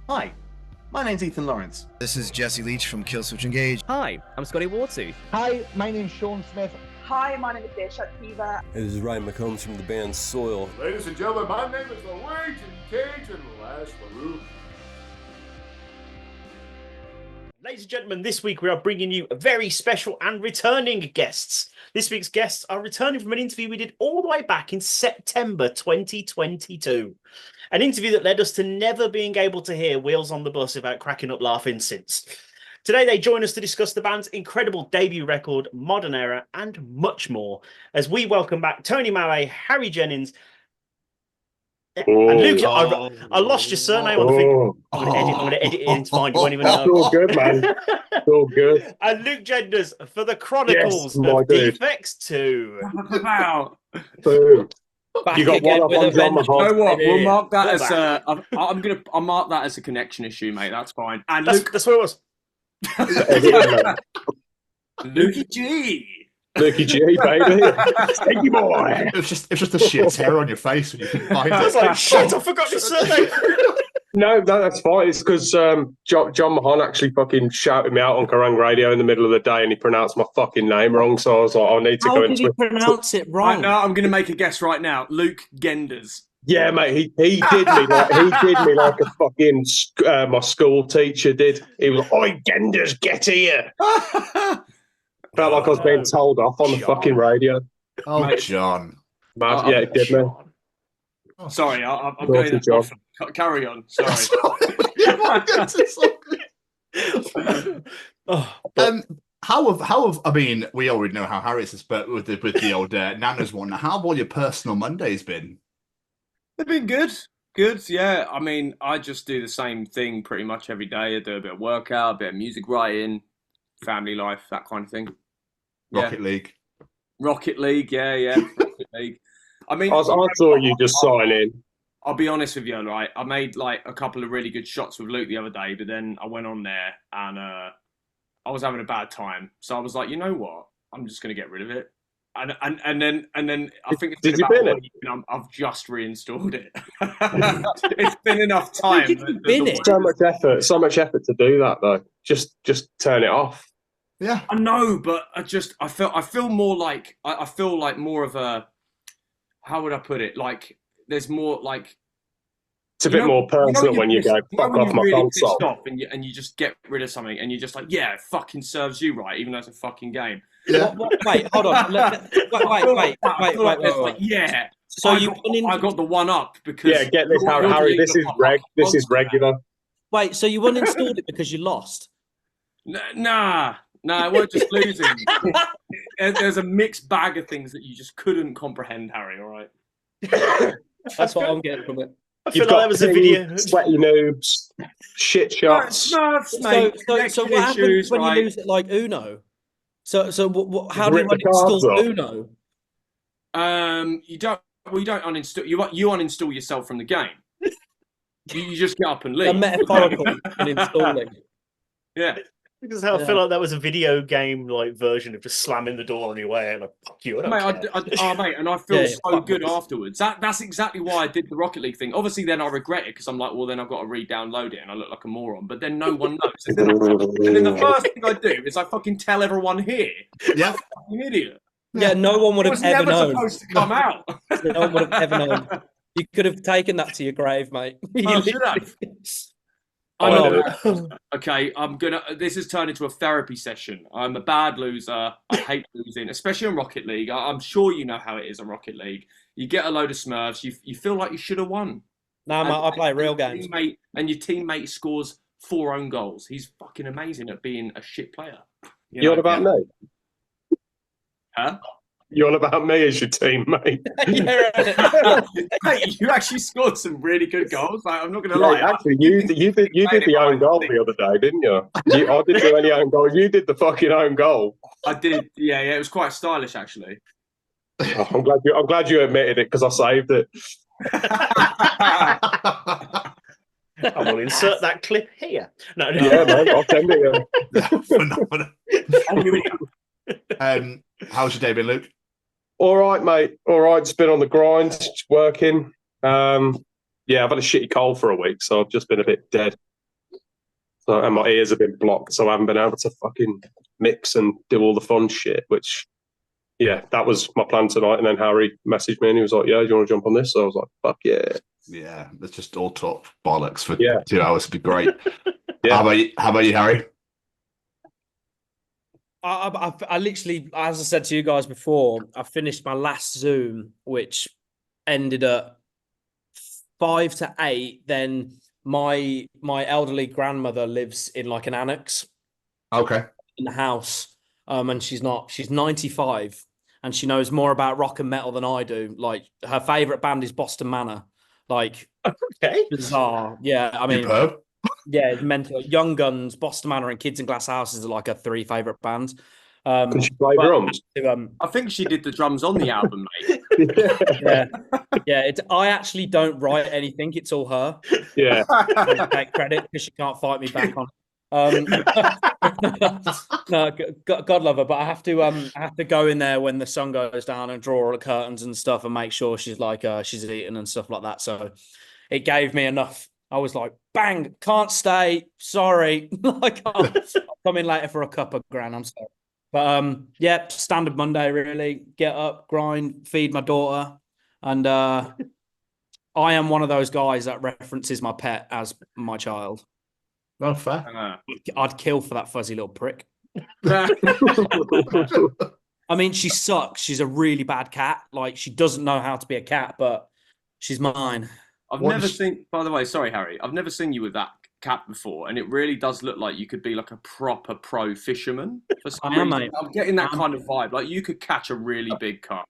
Hi, my name's Ethan Lawrence. This is Jesse Leach from Killswitch Engage. Hi, I'm Scotty Wartooth. Hi, my name's Sean Smith. Hi, my name is Defects. This is Ryan McCombs from the band Soil. Ladies and gentlemen, my name is the Wage and Cage and Lash LaRue. Ladies and gentlemen, this week we are bringing you very special and returning guests. This week's guests are returning from an interview we did all the way back in September 2022. An interview that led us to never being able to hear Wheels on the Bus without cracking up laughing since. Today they join us to discuss the band's incredible debut record, Modern Era, and much more, as we welcome back Tony Marais, Harry Jennings, and Luke. I lost your surname on the thing. I'm going to edit it in to find you. Won't even know. It's all good, man. It's all good. And Luke Genders for the Chronicles of Defects 2. Boom. You got one up on John Mahon. You know what? We'll mark that as I'll mark that as a connection issue, mate. That's fine. And that's what it was. Lukey G. Lukey G, baby. Sticky boy. It's just a shit tear on your face when you can find it. I was like, shit, I forgot your surname. No, that's fine. It's because John Mahon actually fucking shouted me out on Kerrang Radio in the middle of the day and he pronounced my fucking name wrong. So I was like, I need to go into it. How did he pronounce it wrong? No, I'm going to make a guess right now. Luke Genders. Yeah, mate, he did me like a fucking my school teacher did. He was like, "Oi, Genders, get here!" Felt like I was being told off on the fucking radio. Oh, mate. John. Mad, yeah, it did, man. Sorry, I'm going to carry on. Sorry. How have I mean? We already know how Harris is, but with the old Nana's one. How have all your personal Mondays been? They've been good. Good, yeah. I mean, I just do the same thing pretty much every day. I do a bit of workout, a bit of music writing, family life, that kind of thing. Rocket League. Rocket League, yeah. Rocket League. I mean, I saw you just sign in. I'll be honest with you, right? I made like a couple of really good shots with Luke the other day, but then I went on there and I was having a bad time. So I was like, you know what? I'm just going to get rid of it. And then I think it's Did been you about bin a it? week and I've just reinstalled it. It's been enough time. Bin it? So much effort to do that though. Just turn it off. Yeah, I know, but I feel more like I feel like more of a, how would I put it? Like there's more like It's a bit more personal when you go, fuck off my console. And you just get rid of something and you're just like, yeah, it fucking serves you right, even though it's a fucking game. yeah. Wait, hold on. Wait. Like, yeah. So I got the one up because Yeah, get this, Harry. This is regular. Wait, so you uninstalled it because you lost? Nah, it weren't just losing. There's a mixed bag of things that you just couldn't comprehend, Harry. All right. That's what I'm getting from it. I feel like that was a video. Sweaty noobs, shit shots. Smurfs, mate. So what happens when you lose it like Uno? So how do you Rip the cards uninstall off. Uno? You don't uninstall. You uninstall yourself from the game. You just get up and leave. A metaphorical uninstalling. Yeah. Because I feel like that was a video game like version of just slamming the door on your way and like, fuck you. I don't care. Mate, and I feel Yeah, so good afterwards. That's exactly why I did the Rocket League thing. Obviously, then I regret it because I'm like, well, then I've got to re-download it and I look like a moron. But then no one knows. And then the first thing I do is I fucking tell everyone here. Yeah. You idiot. Yeah, no one would It have was ever never known. supposed to come out. No one would have ever known. You could have taken that to your grave, mate. I should have. I know. Okay, this has turned into a therapy session. I'm a bad loser. I hate losing, especially in Rocket League. I'm sure you know how it is in Rocket League. You get a load of smurfs. You feel like you should have won. No, mate, I play real games. And your teammate scores 4 own goals. He's fucking amazing at being a shit player. You on about me? Huh? You on about me as your teammate? Mate, you actually scored some really good goals. Like, I'm not going to lie. Actually, you did the own goal the other day, didn't you? I didn't do any own goal. You did the fucking own goal. I did. Yeah. It was quite stylish, actually. Oh, I'm glad you admitted it because I saved it. I will insert that clip here. No. Yeah, man, I'll send it you. How's your day been, Luke? All right, mate. All right. Just been on the grind, just working. Yeah, I've had a shitty cold for a week, so I've just been a bit dead. So, and my ears have been blocked, so I haven't been able to fucking mix and do all the fun shit, which, yeah, that was my plan tonight. And then Harry messaged me and he was like, yeah, do you want to jump on this? So I was like, fuck yeah. Yeah, let's just all talk bollocks for Yeah. 2 hours. Would be great. Yeah. How about you, Harry? I literally, as I said to you guys before, I finished my last Zoom, which ended at 5 to 8. Then my elderly grandmother lives in like an annex. Okay. In the house, and she's 95, and she knows more about rock and metal than I do. Like her favorite band is Boston Manor. Like, okay, bizarre. Yeah, I mean, Superb. Yeah, it's mental. Young Guns, Boston Manor, and Kids in Glass Houses are like her 3 favorite bands. Can she play drums? I think she did the drums on the album, mate. Yeah. I actually don't write anything. It's all her. Yeah. I take credit because she can't fight me back on. No, God love her, but I have to go in there when the sun goes down and draw all the curtains and stuff and make sure she's like she's eating and stuff like that. So it gave me enough. I was like, bang, can't stay. Sorry. I can't. I'll come in later for a cup of gran. I'm sorry. But yeah, standard Monday, really. Get up, grind, feed my daughter. And I am one of those guys that references my pet as my child. Oh, fair. I'd kill for that fuzzy little prick. I mean, she sucks. She's a really bad cat. Like, she doesn't know how to be a cat, but she's mine. I've never seen, by the way, sorry, Harry, I've never seen you with that cat before, and it really does look like you could be like a proper pro fisherman. For some reason. Mate. I'm getting that kind of vibe. Like, you could catch a really big carp.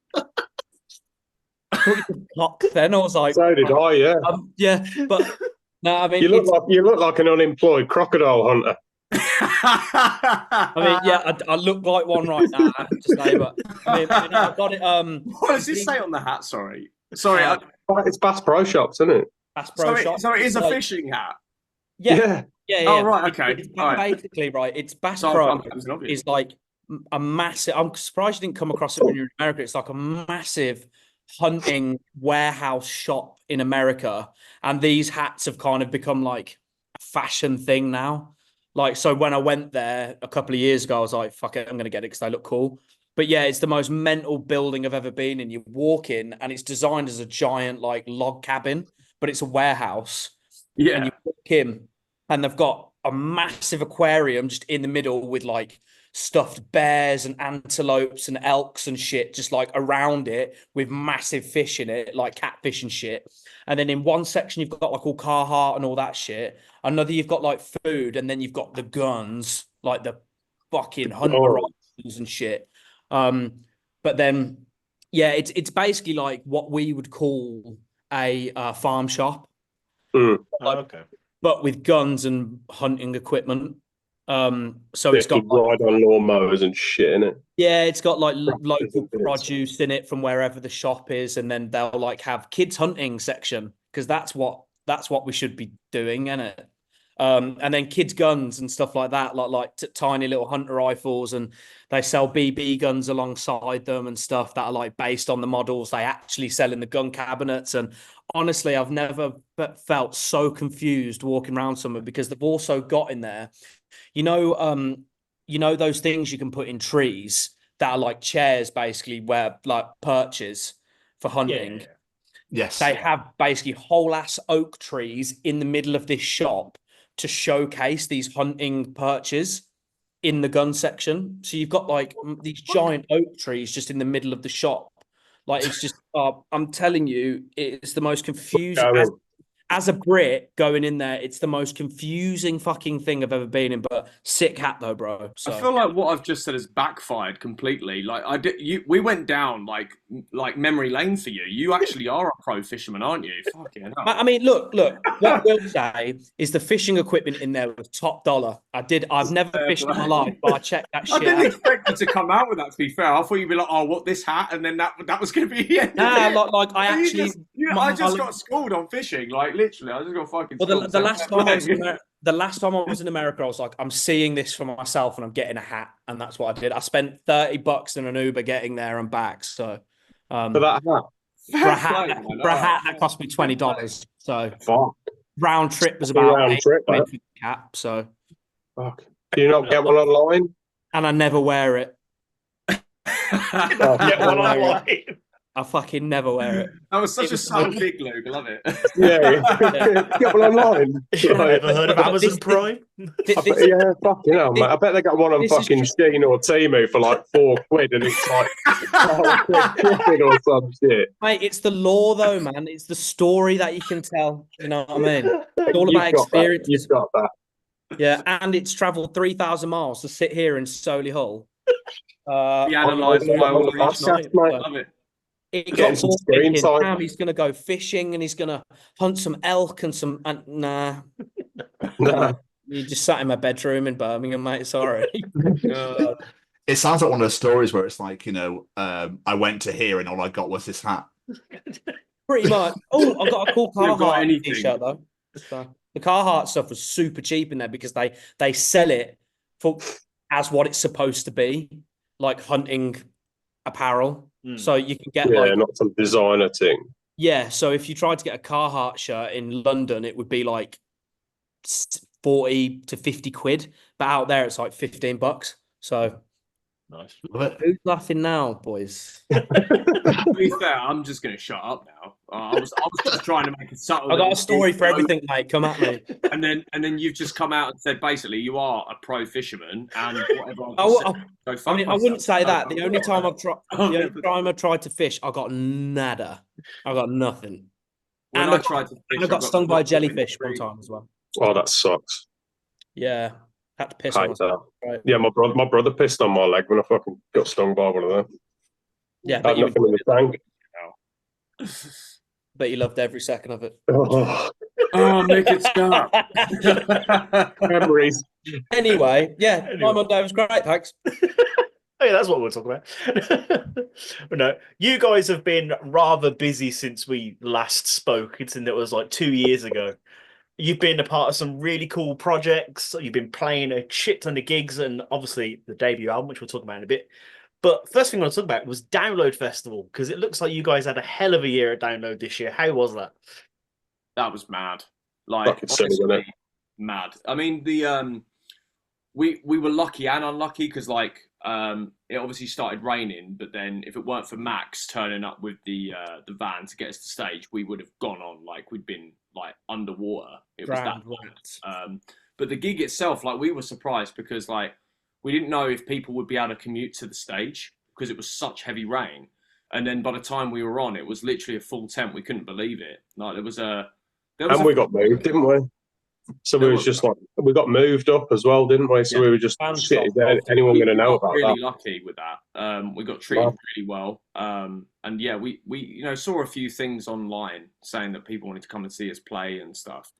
Cock, then I was like, so did I, yeah. Yeah, but no, I mean, you look like an unemployed crocodile hunter. I mean, yeah, I look like one right now, I have to say, but I mean, I got it. What does it say on the hat? Sorry, it's Bass Pro Shops, isn't it? Bass Pro Shops. So it is a fishing hat. Yeah. Oh right, okay. It's basically right. It's Bass Pro is like a massive. I'm surprised you didn't come across it when you're in America. It's like a massive hunting warehouse shop in America, and these hats have kind of become like a fashion thing now. Like, so when I went there a couple of years ago, I was like, fuck it, I'm going to get it because they look cool. But yeah, it's the most mental building I've ever been in. You walk in and it's designed as a giant like log cabin, but it's a warehouse. Yeah. And you walk in and they've got a massive aquarium just in the middle with like stuffed bears and antelopes and elks and shit just like around it with massive fish in it, like catfish and shit. And then in one section, you've got like all Carhartt and all that shit. Another, you've got like food, and then you've got the guns, like the fucking hunter rifles and shit. But then, yeah, it's basically like what we would call a farm shop. Okay. But with guns and hunting equipment. So it's got ride on lawnmowers and shit in it. Yeah, it's got like local produce in it from wherever the shop is, and then they'll like have kids hunting section because that's what we should be doing, isn't it? And then kids guns and stuff like that, like tiny little hunter rifles, and they sell BB guns alongside them and stuff that are like based on the models they actually sell in the gun cabinets. And honestly, I've never felt so confused walking around somewhere because they've also got in there, you know those things you can put in trees that are like chairs, basically, where like perches for hunting. Yeah. Yes. They have basically whole ass oak trees in the middle of this shop to showcase these hunting perches in the gun section. So you've got like these giant oak trees just in the middle of the shop. Like, it's just, I'm telling you, it's the most confusing. As a Brit going in there, it's the most confusing fucking thing I've ever been in. But sick hat though, bro. So. I feel like what I've just said has backfired completely. Like we went down like memory lane for you. You actually are a pro fisherman, aren't you? Fucking hell. I mean, look. What I will say is the fishing equipment in there was top dollar. I've never fished in my life, but I checked that shit. I didn't expect you to come out with that. To be fair, I thought you'd be like, "Oh, what this hat?" And then that was going to be the end. Nah, like I actually. I just got schooled on fishing. Like literally, I just got fucking. Well, the last time I was in America, I was like, I'm seeing this for myself, and I'm getting a hat, and that's what I did. I spent $30 in an Uber getting there and back. So, for that hat, for a hat that cost me $20. So round trip was about round trip, cap. So Fuck. Do you not get one online? And I never wear it. Get one online. I fucking never wear it. That was such It a was subtle like- dig, Luke. I love it. Yeah. Get one online. You've never heard of Amazon This- Prime? Yeah, fucking hell, mate. I bet they got one on this is fucking Shein or Temu for like £4 and it's like £12 or some shit. Mate, it's the lore though, man. It's the story that you can tell. You know what I mean? It's all You've about got that. experience. You've got that. Yeah, and it's travelled 3,000 miles to sit here in Solihull. Be analysed by all the Podcast, night. mate. Love it. It Getting got some more screen thinking, time. damn, he's going to go fishing and he's going to hunt some elk and some. Nah, Nah. you just sat in my bedroom in Birmingham, mate. Sorry. It sounds like one of those stories where it's like, I went to here and all I got was this hat. Pretty much. Oh, I got a cool You've got Carhartt anything. t-shirt though. So, the Carhartt stuff was super cheap in there because they sell it for as what it's supposed to be, like hunting apparel. So you can get Not some designer thing. Yeah, so if you tried to get a Carhartt shirt in London, it would be like 40 to 50 quid, but out there it's like $15. So Nice. Love it. who's laughing now, boys? To be fair, I'm just going to shut up now. I was just trying to make it subtle. I got a story for everything, mate. Come at me. And then you've just come out and said basically you are a pro fisherman and whatever. I wouldn't say that. The only time I've tried to fish, I got nada. I got nothing. When I tried to fish, I got stung by a jellyfish one time as well. Oh, that sucks. Yeah, had to piss Hate on myself. that. Right. Yeah, my brother pissed on my leg when I fucking got stung by one of them. Yeah, Had but you, nothing in the tank. but you loved every second of it. Oh, make it stop. memories. Anyway, yeah, my Monday was great. Thanks. Hey, that's what we'll talk about. But no, you guys have been rather busy since we last spoke. It was like 2 years ago. You've been a part of some really cool projects. You've been playing a shit ton of gigs and obviously the debut album, which we'll talk about in a bit. But first thing I want to talk about was Download Festival, because it looks like you guys had a hell of a year at Download this year. How was that? That was mad. Like, Fucking silly, wasn't it? Mad. I mean, we were lucky and unlucky because it obviously started raining, but then if it weren't for Max turning up with the van to get us to stage, we would have gone on like we'd been like underwater. It was that bad. But the gig itself, like we were surprised because like we didn't know if people would be able to commute to the stage because it was such heavy rain. And then by the time we were on, it was literally a full tent. We couldn't believe it. Like We got moved, didn't we? So we was just like we got moved up as well, didn't we? So we were just shit. Is there anyone going to know about that? Really lucky with that. We got treated really well. And yeah, we saw a few things online saying that people wanted to come and see us play and stuff.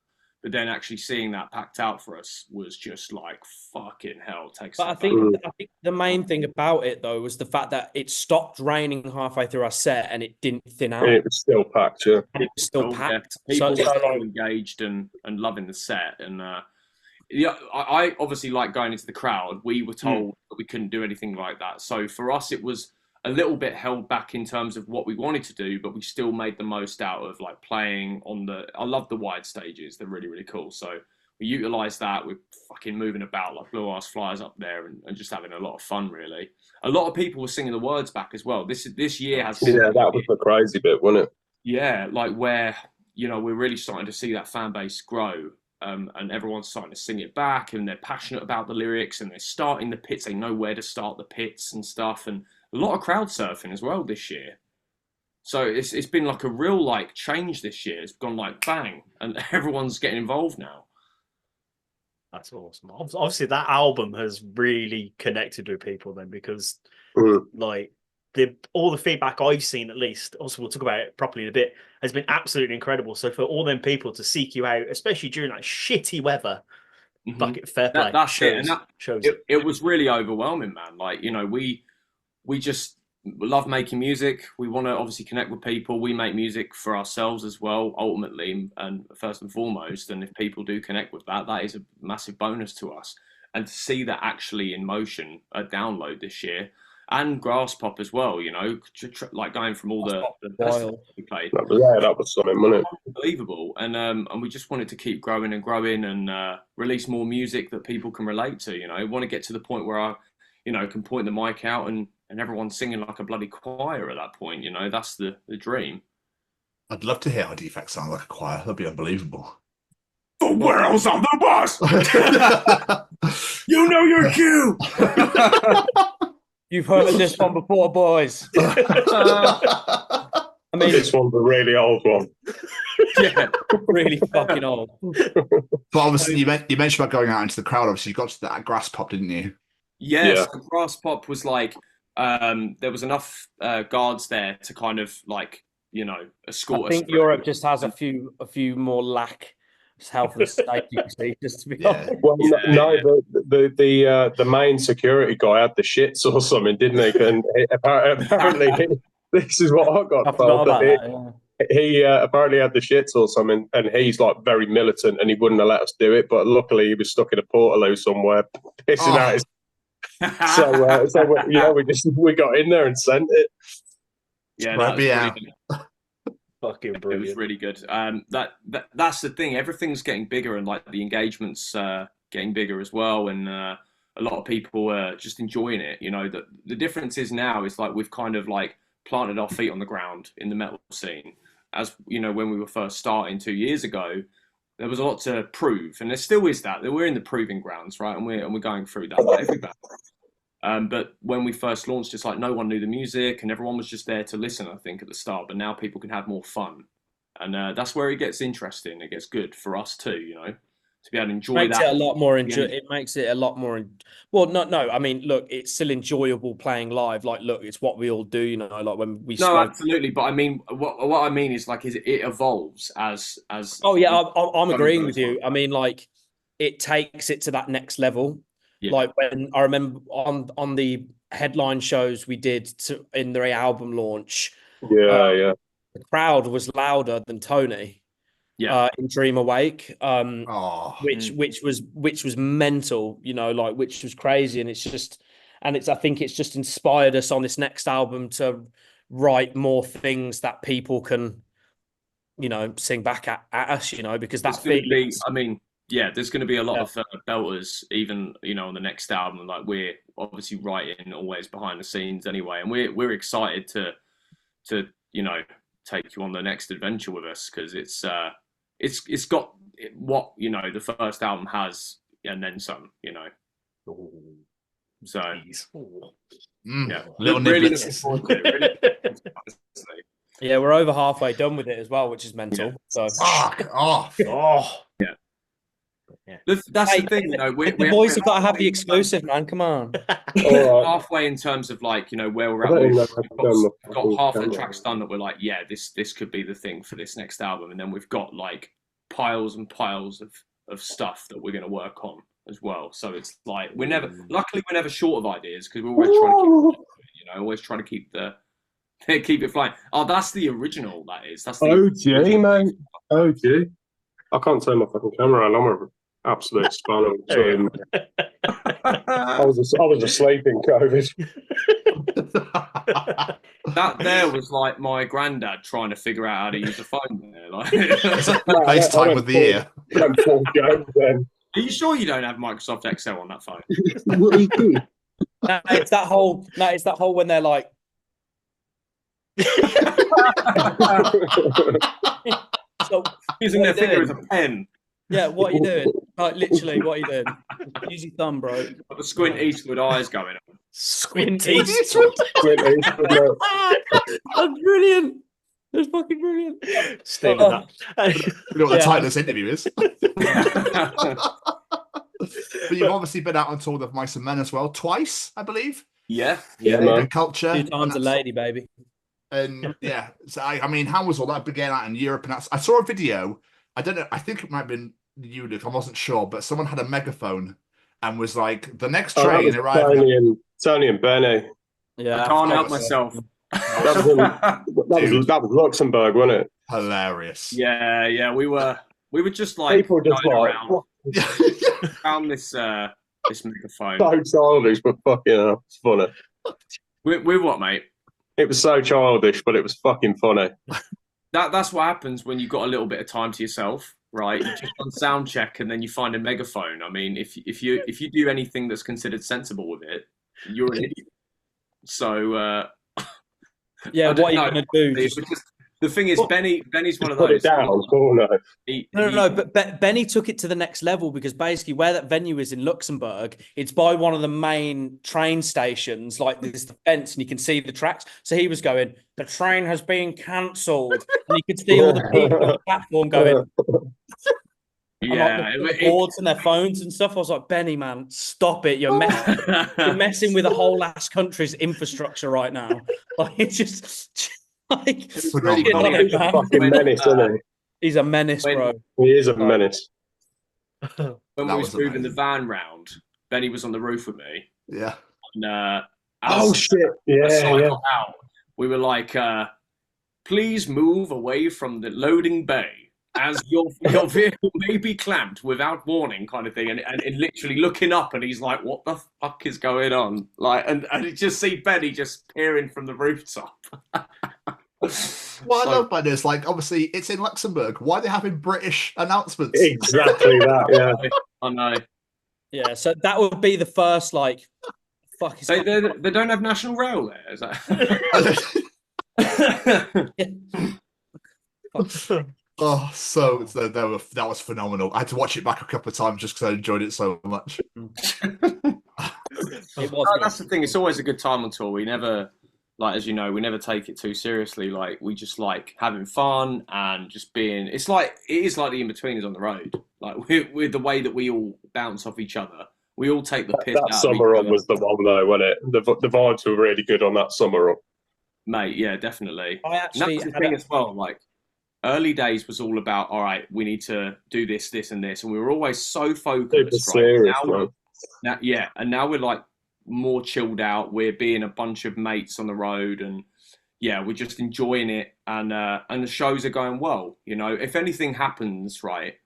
But then actually seeing that packed out for us was just like fucking hell. But I think the main thing about it though was the fact that it stopped raining halfway through our set and it didn't thin out. And it was still packed, yeah. And it was still packed. People were so engaged and loving the set. And I obviously like going into the crowd. We were told that we couldn't do anything like that. So for us, it was a little bit held back in terms of what we wanted to do, but we still made the most out of like playing on I love the wide stages. They're really, really cool. So we utilised that. We're fucking moving about like blue ass flyers up there and just having a lot of fun, really. A lot of people were singing the words back as well. This year has... Yeah, that was the crazy bit, wasn't it? Yeah, like where, we're really starting to see that fan base grow. And everyone's starting to sing it back and they're passionate about the lyrics and they're starting the pits. They know where to start the pits and stuff. And a lot of crowd surfing as well this year. So it's been like a real like change this year. It's gone like bang and everyone's getting involved now. That's awesome. Obviously that album has really connected with people then because like all the feedback I've seen at least, also we'll talk about it properly in a bit, has been absolutely incredible. So for all them people to seek you out, especially during like shitty weather, bucket fair play. That's it. And it was really overwhelming, man. Like, we just love making music. We want to obviously connect with people. We make music for ourselves as well, ultimately, and first and foremost. And if people do connect with that, that is a massive bonus to us. And to see that actually in motion at Download this year, and Grass Pop as well, like going from all the festivals we played. That was something, wasn't it? unbelievable, and we just wanted to keep growing and growing and release more music that people can relate to. You know, I want to get to the point where I, can point the mic out and everyone's singing like a bloody choir at that point. You know, that's the dream. I'd love to hear how Defects sound like a choir. That'd be unbelievable. The world's on the bus. You know your cue. You've heard this one before, boys. I mean, This one's a really old one. Yeah, really fucking old. But obviously, you mentioned about going out into the crowd. Obviously, you got to that grass pop, didn't you? yes. Yeah. The grass pop was like there was enough guards there to kind of like escort I us. think through. Europe just has a few more lack health and safety procedures, to be Yeah. honest. Well, Yeah, no, yeah. the main security guy had the shits or something, didn't he? And apparently, this is what I I got forgot told. about That that. he apparently had the shits or something, and he's like very militant, and he wouldn't have let us do it. But luckily, he was stuck in a portaloo somewhere, pissing out his. So we got in there and sent it. Yeah, Right, that was yeah. really Fucking It was brilliant. really good. That's the thing. Everything's getting bigger, and like the engagements getting bigger as well, and a lot of people are just enjoying it. You know, the difference is now is like we've kind of like planted our feet on the ground in the metal scene. As you know, when we were first starting 2 years ago, there was a lot to prove, and there still is that. We're in the proving grounds, right? And we're going through that like every band. But when we first launched, it's like no one knew the music and everyone was just there to listen, I think, at the start. But now people can have more fun. And that's where it gets interesting. It gets good for us too, to be able to enjoy Makes that. it a lot more it makes it a lot more well, no, I mean, look, it's still enjoyable playing live. Like, look, it's what we all do, like when we No, spoke. absolutely. But I mean, what I mean is like, it evolves as. Oh yeah, I'm agreeing with you. I mean, like, it takes it to that next level. Yeah. Like when I remember on the headline shows we did in the album launch, Yeah. the crowd was louder than Tony. Yeah. In Dream Awake, Mm. which was mental, which was crazy, and I think it's just inspired us on this next album to write more things that people can, sing back at us, because that feeling. I mean, yeah, there's going to be a lot of belters, even on the next album. Like we're obviously writing always behind the scenes anyway, and we're excited to take you on the next adventure with us because it's got what the first album has and then some. So yeah, Little really niblets. looking forward to it. Really, Yeah, we're over halfway done with it as well, which is mental. So Fuck off. that's Hey, the thing. the boys have got to have the exclusive, man. Come on. Halfway in terms of like where we're I don't at. know if I've done We've got half the camera. tracks done that we're like, yeah, this could be the thing for this next album, and then we've got like piles and piles of stuff that we're going to work on as well. So it's like luckily we're never short of ideas because we're always trying to keep keep it flying. Oh, that's the original. That's the OG, mate. OG. I can't turn my fucking camera on. I'm an absolute spanner. I was asleep in COVID. That there was like my granddad trying to figure out how to use a phone there. Like, FaceTime with the ear. Then. are you sure you don't have Microsoft Excel on that phone? What are you doing? No, it's that whole when they're like, so, Using their what are you finger as doing? a pen. Yeah, what are you doing? Like literally, what are you doing? Use your thumb, bro. Got the Squint Eastwood eyes going on. Squint What East. That's brilliant. That's fucking brilliant. Stay with that. You know what the Yeah. title of this interview is. But you've obviously been out on tour with Mice and Men as well, twice, I believe. Yeah, Yeah, And man. culture. 2 times a lady, baby. And yeah, so I mean, how was all that began out in Europe? And I saw a video. I don't know. I think it might have been you, Luke. I wasn't sure, but someone had a megaphone and was like, "The next Oh, that train was arriving." Tony and Benny. Yeah, I can't help course. myself. That was Luxembourg, wasn't it? Hilarious. Yeah, we were just like People just going like, around, what? found this megaphone. So childish, but fucking hell, it's funny. With what, mate? It was so childish, but it was fucking funny. That's what happens when you've got a little bit of time to yourself, right? You just on sound check and then you find a megaphone. I mean, if you do anything that's considered sensible with it, you're an idiot. So Yeah, what are you going to do? Because the thing is, Benny's one of Put those. it down. Oh, no. No, but Benny took it to the next level because basically where that venue is in Luxembourg, it's by one of the main train stations, like there's the fence and you can see the tracks. So he was going, the train has been cancelled. And you could see all the people on the platform going, yeah, the boards and their phones and stuff. I was like, Benny, man, stop it. You're messing with a whole ass country's infrastructure right now. Like, it's just like, It's really funny. He's a fucking menace, isn't he? He's a menace, bro. He is a menace. When we was moving the van round, Benny was on the roof with me. Yeah. And, Oh shit! Yeah. Out, we were like, please move away from the loading bay as your vehicle may be clamped without warning, kind of thing. And literally looking up, and he's like, what the fuck is going on? Like, and you just see Benny just peering from the rooftop. What I love by this, like, obviously, it's in Luxembourg. Why are they having British announcements? Exactly that. Yeah. I know. Yeah, so that would be the first, like, fuck. They don't have national rail there, is that? Oh, so that was phenomenal. I had to watch it back a couple of times just because I enjoyed it so much. That's the thing. It's always a good time on tour. We never, like, as you know, we never take it too seriously. Like, we just like having fun and just being. It is like the in-betweeners on the road. Like, with the way that we all bounce off each other. We all take the piss. That summer run was the one though, wasn't it? The vibes were really good on that summer run. Mate, yeah, definitely. I actually had the thing as well. Like, early days was all about, all right, we need to do this, this, and this, and we were always so focused. Serious, and now we're like more chilled out. We're being a bunch of mates on the road, and yeah, we're just enjoying it, and the shows are going well. You know, if anything happens, right,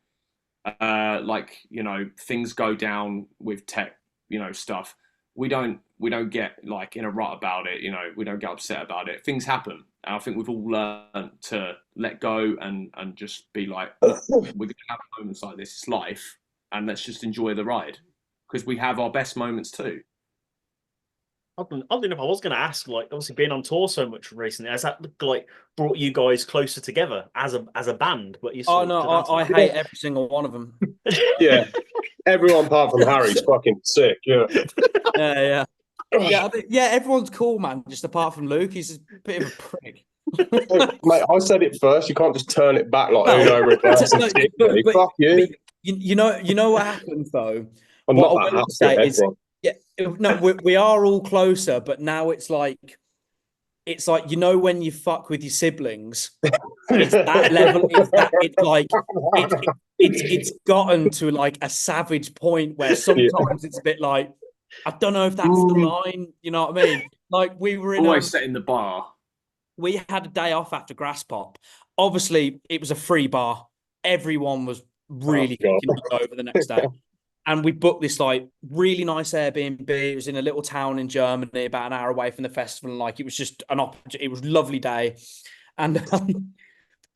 like, you know, things go down with tech, you know, stuff. We don't get like in a rut about it. You know, we don't get upset about it. Things happen. And I think we've all learned to let go and just be like, we're going to have moments like this. It's life, and let's just enjoy the ride because we have our best moments too. I don't know if I was going to ask, like, obviously being on tour so much recently, has that like brought you guys closer together as a band? But you. Oh no, I hate every single one of them. Yeah, everyone apart from Harry's fucking sick. Yeah. Yeah. Yeah, everyone's cool, man. Just apart from Luke, he's a bit of a prick. Mate, I said it first. You can't just turn it back like Uno reverse and stick me. Fuck you. You know what happens though. I'm what not I will that say happy, is, yeah, no, we are all closer, but now it's like you know when you fuck with your siblings, it's that level. It's gotten to like a savage point where sometimes it's a bit like, I don't know if that's the line. You know what I mean? Like, we were always setting the bar. We had a day off after Grass Pop. Obviously, it was a free bar. Everyone was really thinking to go over the next day. And we booked this like really nice Airbnb. It was in a little town in Germany, about an hour away from the festival. And like, it was just it was a lovely day. And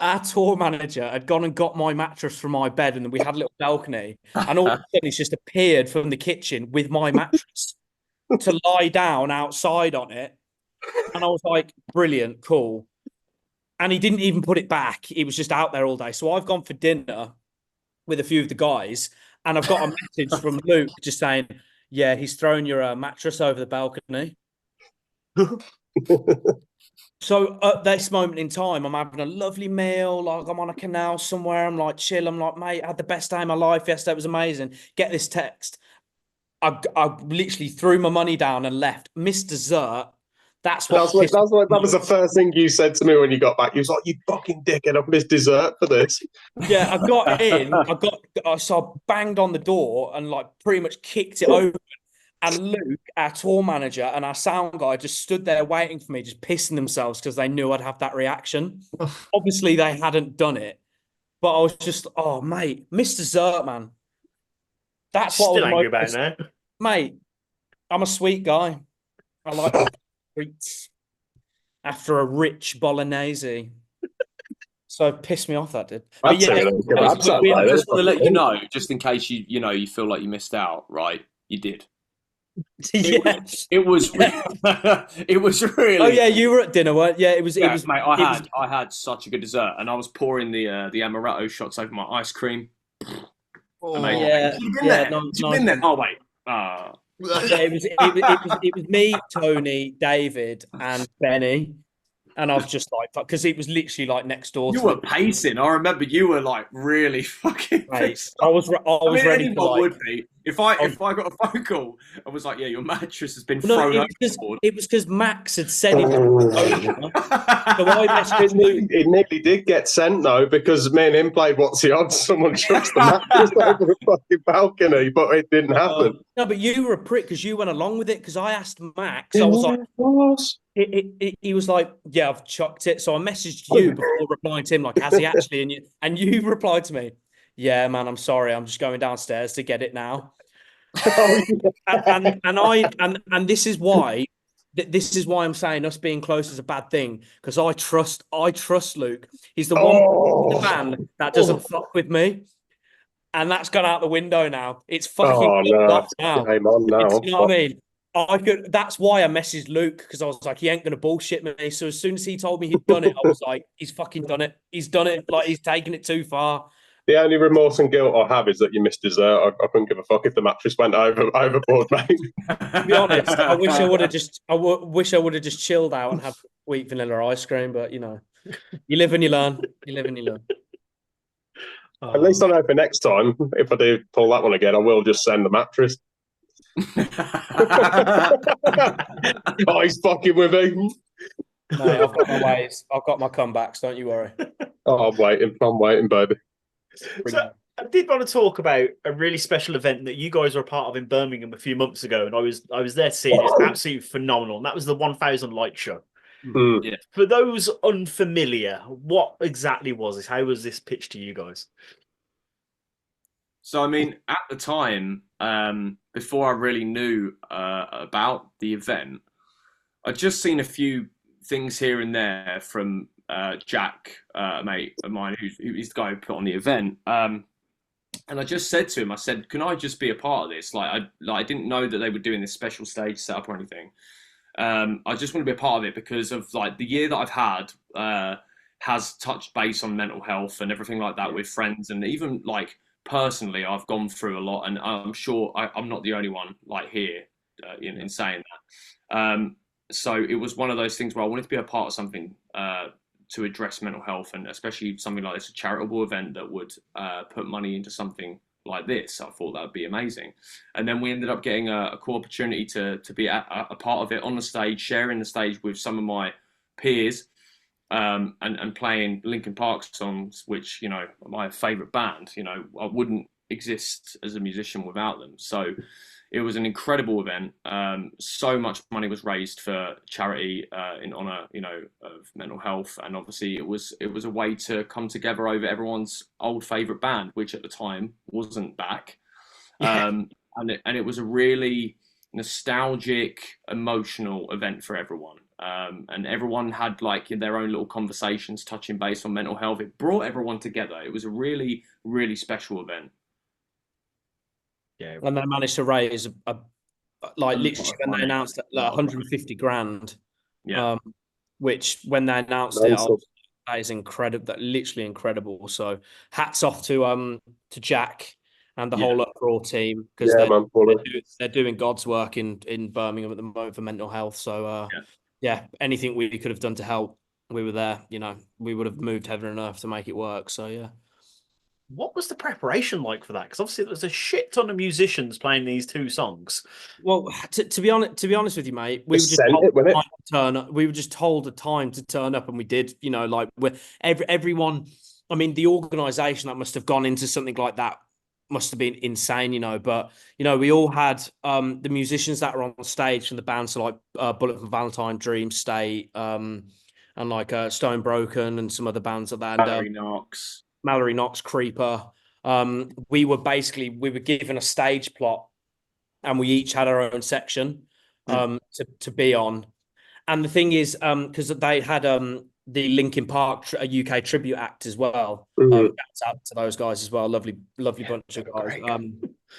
our tour manager had gone and got my mattress from my bed, and we had a little balcony. And all of a sudden, he's just appeared from the kitchen with my mattress to lie down outside on it. And I was like, brilliant, cool. And he didn't even put it back. It was just out there all day. So I've gone for dinner with a few of the guys, and I've got a message from Luke just saying, yeah, he's thrown your mattress over the balcony. So at this moment in time, I'm having a lovely meal. Like, I'm on a canal somewhere. I'm like, chill. I'm like, mate, I had the best day of my life yesterday. It was amazing. Get this text. I literally threw my money down and left. Missed dessert. That was the first thing you said to me when you got back. You was like, "You fucking dickhead! I've missed dessert for this." Yeah, I got in. So I banged on the door and like pretty much kicked it open. And Luke, our tour manager, and our sound guy just stood there waiting for me, just pissing themselves because they knew I'd have that reaction. Obviously, they hadn't done it, but I was just, oh mate, missed dessert, man. That's what still I was angry about now, mate. I'm a sweet guy. I like treats after a rich bolognese. So it pissed me off, that did. I'd But yeah, say them kebabs that I day, just want to let you then. know, just in case you feel like you missed out, right? You did. yeah. It was it was really. Oh yeah, you were at dinner, weren't? Yeah, it was. Yeah, It was. mate. It I had such a good dessert, and I was pouring the amaretto shots over my ice cream. Amazing. Yeah, You've been yeah, there. no, You've nice been there. one. Oh wait. Yeah, it was me, Tony, David, and Benny, and I was just like, because it was literally like next door. You to were me. pacing. I remember you were like really fucking Mate, pissed I off. was I ready to anyone like. would be. If I got a phone call, I was like, yeah, your mattress has been No, thrown it was because Max had said it. Oh. So I messaged Luke. It nearly did get sent though, because me and him played What's the Odds. Someone chucks the mattress over the fucking balcony, but it didn't happen. No, but you were a prick because you went along with it. Because I asked Max, I was like, he was like, yeah, I've chucked it. So I messaged you before replying to him, like, has he actually? And you replied to me, yeah, man, I'm sorry, I'm just going downstairs to get it now. and this is why. This is why I'm saying us being close is a bad thing, because I trust Luke. He's the one in the band that doesn't fuck with me, and that's gone out the window now. It's fucking off now. Game on now. You know what I mean? That's why I messaged Luke, because I was like, he ain't gonna bullshit me. So as soon as he told me he'd done it, I was like, he's fucking done it. He's done it. Like, he's taken it too far. The only remorse and guilt I have is that you missed dessert. I couldn't give a fuck if the mattress went overboard, mate. To be honest, I wish I would have just chilled out and had sweet vanilla ice cream. But you live and you learn. You live and you learn. At least I know for next time, if I do pull that one again, I will just send the mattress. Oh, he's fucking with me. Mate, I've got my ways. I've got my comebacks. Don't you worry. Oh, I'm waiting, baby. So I did want to talk about a really special event that you guys were a part of in Birmingham a few months ago, and I was there to see it. It's absolutely phenomenal, and that was the 1000 Light Show. Yeah. For those unfamiliar, what exactly was this? How was this pitched to you guys? So I mean, at the time, before I really knew about the event, I'd just seen a few things here and there from Jack, a mate of mine, who's the guy who put on the event. And I just said to him, I said, "Can I just be a part of this?" I didn't know that they were doing this special stage setup or anything. I just want to be a part of it because of like the year that I've had has touched base on mental health and everything like that with friends, and even like personally, I've gone through a lot, and I'm sure I'm not the only one like here in saying that. So it was one of those things where I wanted to be a part of something to address mental health, and especially something like this, a charitable event that would put money into something like this. I thought that would be amazing. And then we ended up getting a cool opportunity to be a part of it on the stage, sharing the stage with some of my peers, and playing Linkin Park songs, which, my favourite band, I wouldn't exist as a musician without them. So it was an incredible event. So much money was raised for charity in honour, of mental health, and obviously it was a way to come together over everyone's old favourite band, which at the time wasn't back. Yeah. And it was a really nostalgic, emotional event for everyone. And everyone had like their own little conversations touching base on mental health. It brought everyone together. It was a really, really special event. Yeah, and they managed to raise literally when they announced that 150 grand. Yeah. Which when they announced it, that is incredible. That literally incredible. So hats off to Jack and the whole Uproar team, because they're doing God's work in Birmingham at the moment for mental health. So anything we could have done to help, we were there. We would have moved heaven and earth to make it work. So yeah. What was the preparation like for that? Because obviously there's a shit ton of musicians playing these two songs. Well, to be honest with you, mate, we were just told the time to turn up, and we did. Everyone. I mean, the organisation that must have gone into something like that must have been insane, But we all had the musicians that were on stage from the band, so like Bullet for Valentine, Dream State, and like Stone Broken, and some other bands like that. Mallory Knox, Creeper. We were given a stage plot, and we each had our own section to be on. And the thing is, because they had the Linkin Park UK tribute act as well. Shouts out to those guys as well. Lovely bunch of guys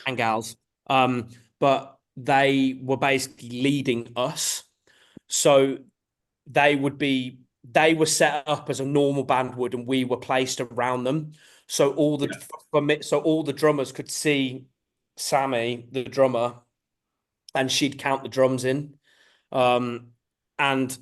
and gals. But they were basically leading us. So they were set up as a normal band would, and we were placed around them. So all the drummers could see Sammy, the drummer, and she'd count the drums in. And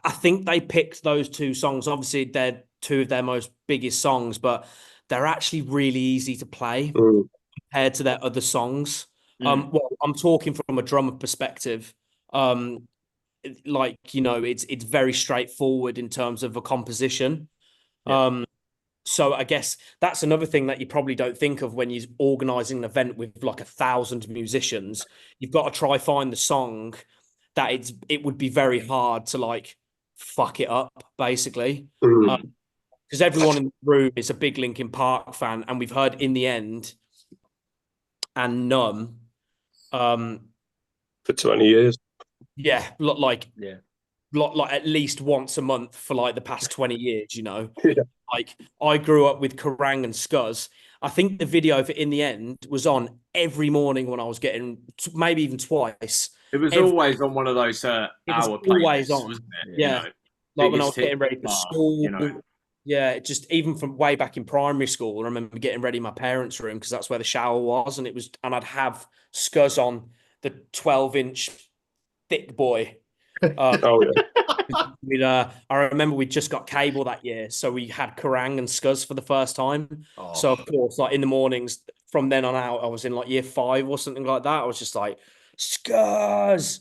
I think they picked those two songs. Obviously, they're two of their most biggest songs, but they're actually really easy to play compared to their other songs. Well, I'm talking from a drummer perspective. Like, you know, it's very straightforward in terms of a composition. So I guess that's another thing that you probably don't think of when you're organizing an event with like 1,000 musicians. You've got to try find the song that it would be very hard to like fuck it up, basically. Because everyone in the room is a big Linkin Park fan, and we've heard In the End and Numb for 20 years. Yeah, like at least once a month for like the past 20 years, you know. Like I grew up with Kerrang and Scuzz. I think the video for In the End was on every morning when I was getting, maybe even twice. It was always on one of those hour playlists, wasn't it? Yeah. You know, like when I was getting ready for school. You know. Yeah, just even from way back in primary school, I remember getting ready in my parents' room because that's where the shower was, and I'd have Scuzz on the 12-inch thick boy. I remember we just got cable that year, so we had Kerrang and Scuzz for the first time. So of course, like in the mornings from then on out, I was in like year 5 or something like that. I was just like Scuzz.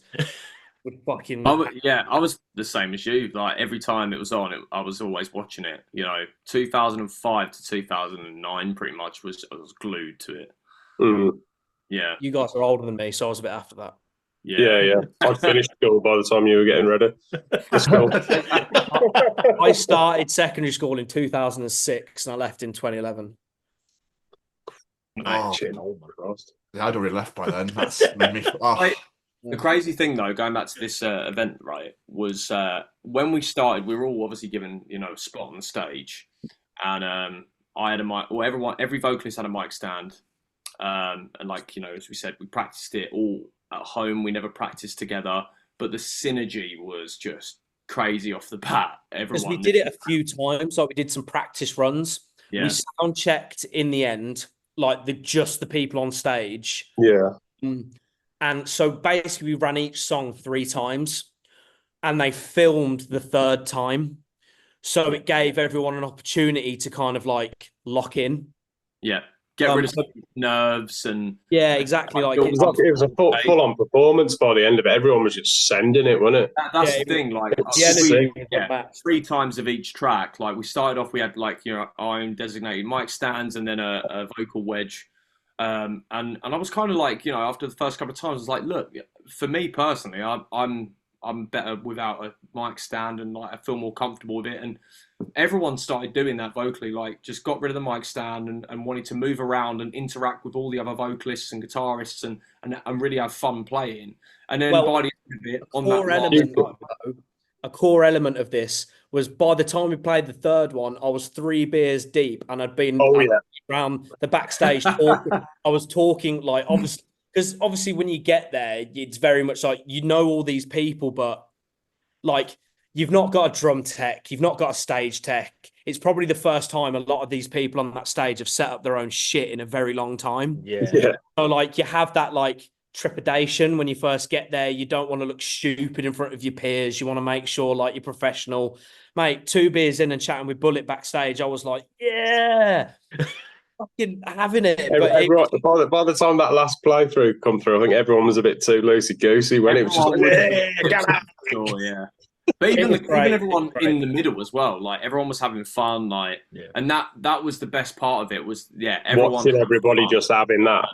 I was the same as you. Like every time it was on, I was always watching it. You know, 2005 to 2009, pretty much I was glued to it. Yeah, you guys are older than me, so I was a bit after that. Yeah. I'd finished school by the time you were getting ready for school. I started secondary school in 2006 and I left in 2011. Oh my Christ. Yeah, I'd already left by then. That's made me... The crazy thing, though, going back to this event, right, was when we started, we were all obviously given, you know, a spot on the stage, and I had a mic. Well, every vocalist had a mic stand, and like, you know, as we said, we practiced it all at home. We never practiced together, but the synergy was just crazy off the bat. Because we did it a few times, like we did some practice runs. We sound checked in the end, like just the people on stage. And so basically we ran each song 3 times and they filmed the 3rd time. So it gave everyone an opportunity to kind of like lock in. Yeah. Get rid of nerves and... Yeah, exactly. Like it was a full-on performance by the end of it. Everyone was just sending it, wasn't it? That's the thing. Like, 3 times of each track. Like we started off, we had like, you know, our own designated mic stands and then a vocal wedge. And I was kind of like, you know, after the first couple of times, I was like, look, for me personally, I'm better without a mic stand, and like I feel more comfortable with it. And everyone started doing that vocally, like just got rid of the mic stand and wanted to move around and interact with all the other vocalists and guitarists and really have fun playing. And then by the end of it, on that a core element of this was by the time we played the 3rd one, I was 3 beers deep and I'd been around the backstage. I was talking like, obviously, because obviously when you get there, it's very much like, you know, all these people, but like you've not got a drum tech, you've not got a stage tech. It's probably the first time a lot of these people on that stage have set up their own shit in a very long time. So like you have that like trepidation when you first get there. You don't want to look stupid in front of your peers. You want to make sure like you're professional. Mate, 2 beers in and chatting with Bullet backstage, I was like, fucking having it. By the time that last playthrough come through, I think everyone was a bit too loosey-goosey when it was just but even everyone in the middle as well, like everyone was having fun, like, and that was the best part of it. Was everyone watching everybody just having that.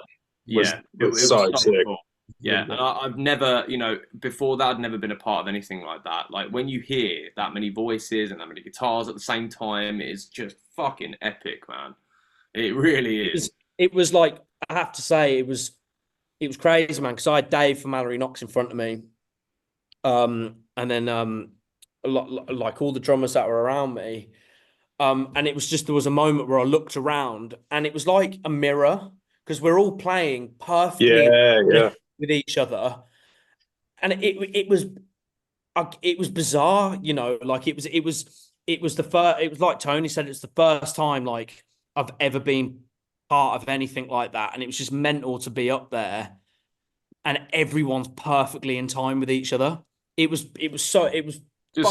It was so sick. Cool. And I've never, you know, before that, I'd never been a part of anything like that. Like when you hear that many voices and that many guitars at the same time, it's just fucking epic, man. It really is. It was like, I have to say, it was crazy, man. Because I had Dave from Mallory Knox in front of me, and then like all the drummers that were around me. And it was just, there was a moment where I looked around and it was like a mirror because we're all playing perfectly with each other. And it was bizarre, you know, like it was the first, it was like Tony said, it's the first time like I've ever been part of anything like that. And it was just mental to be up there and everyone's perfectly in time with each other. It was just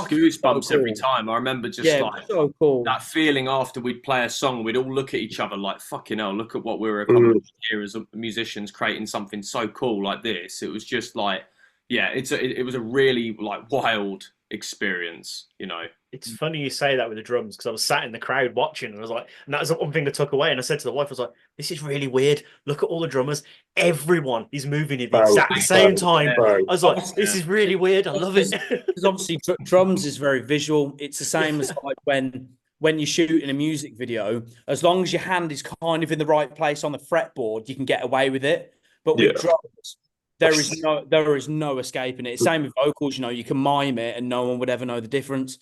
goosebumps so cool. Every time. I remember just so cool. That feeling after we'd play a song, we'd all look at each other like, fucking hell, look at what we were accomplishing here as musicians, creating something so cool like this. It was just like, yeah, it was a really like wild experience, you know. It's funny you say that with the drums because I was sat in the crowd watching and I was like, and that was one thing I took away. And I said to the wife, I was like, this is really weird. Look at all the drummers. Everyone is moving at the exact same time. I was like, this is really weird. I love it. Because obviously drums is very visual. It's the same as like when you shoot in a music video, as long as your hand is kind of in the right place on the fretboard, you can get away with it. But with drums, there is no escaping it. Same with vocals, you know, you can mime it and no one would ever know the difference.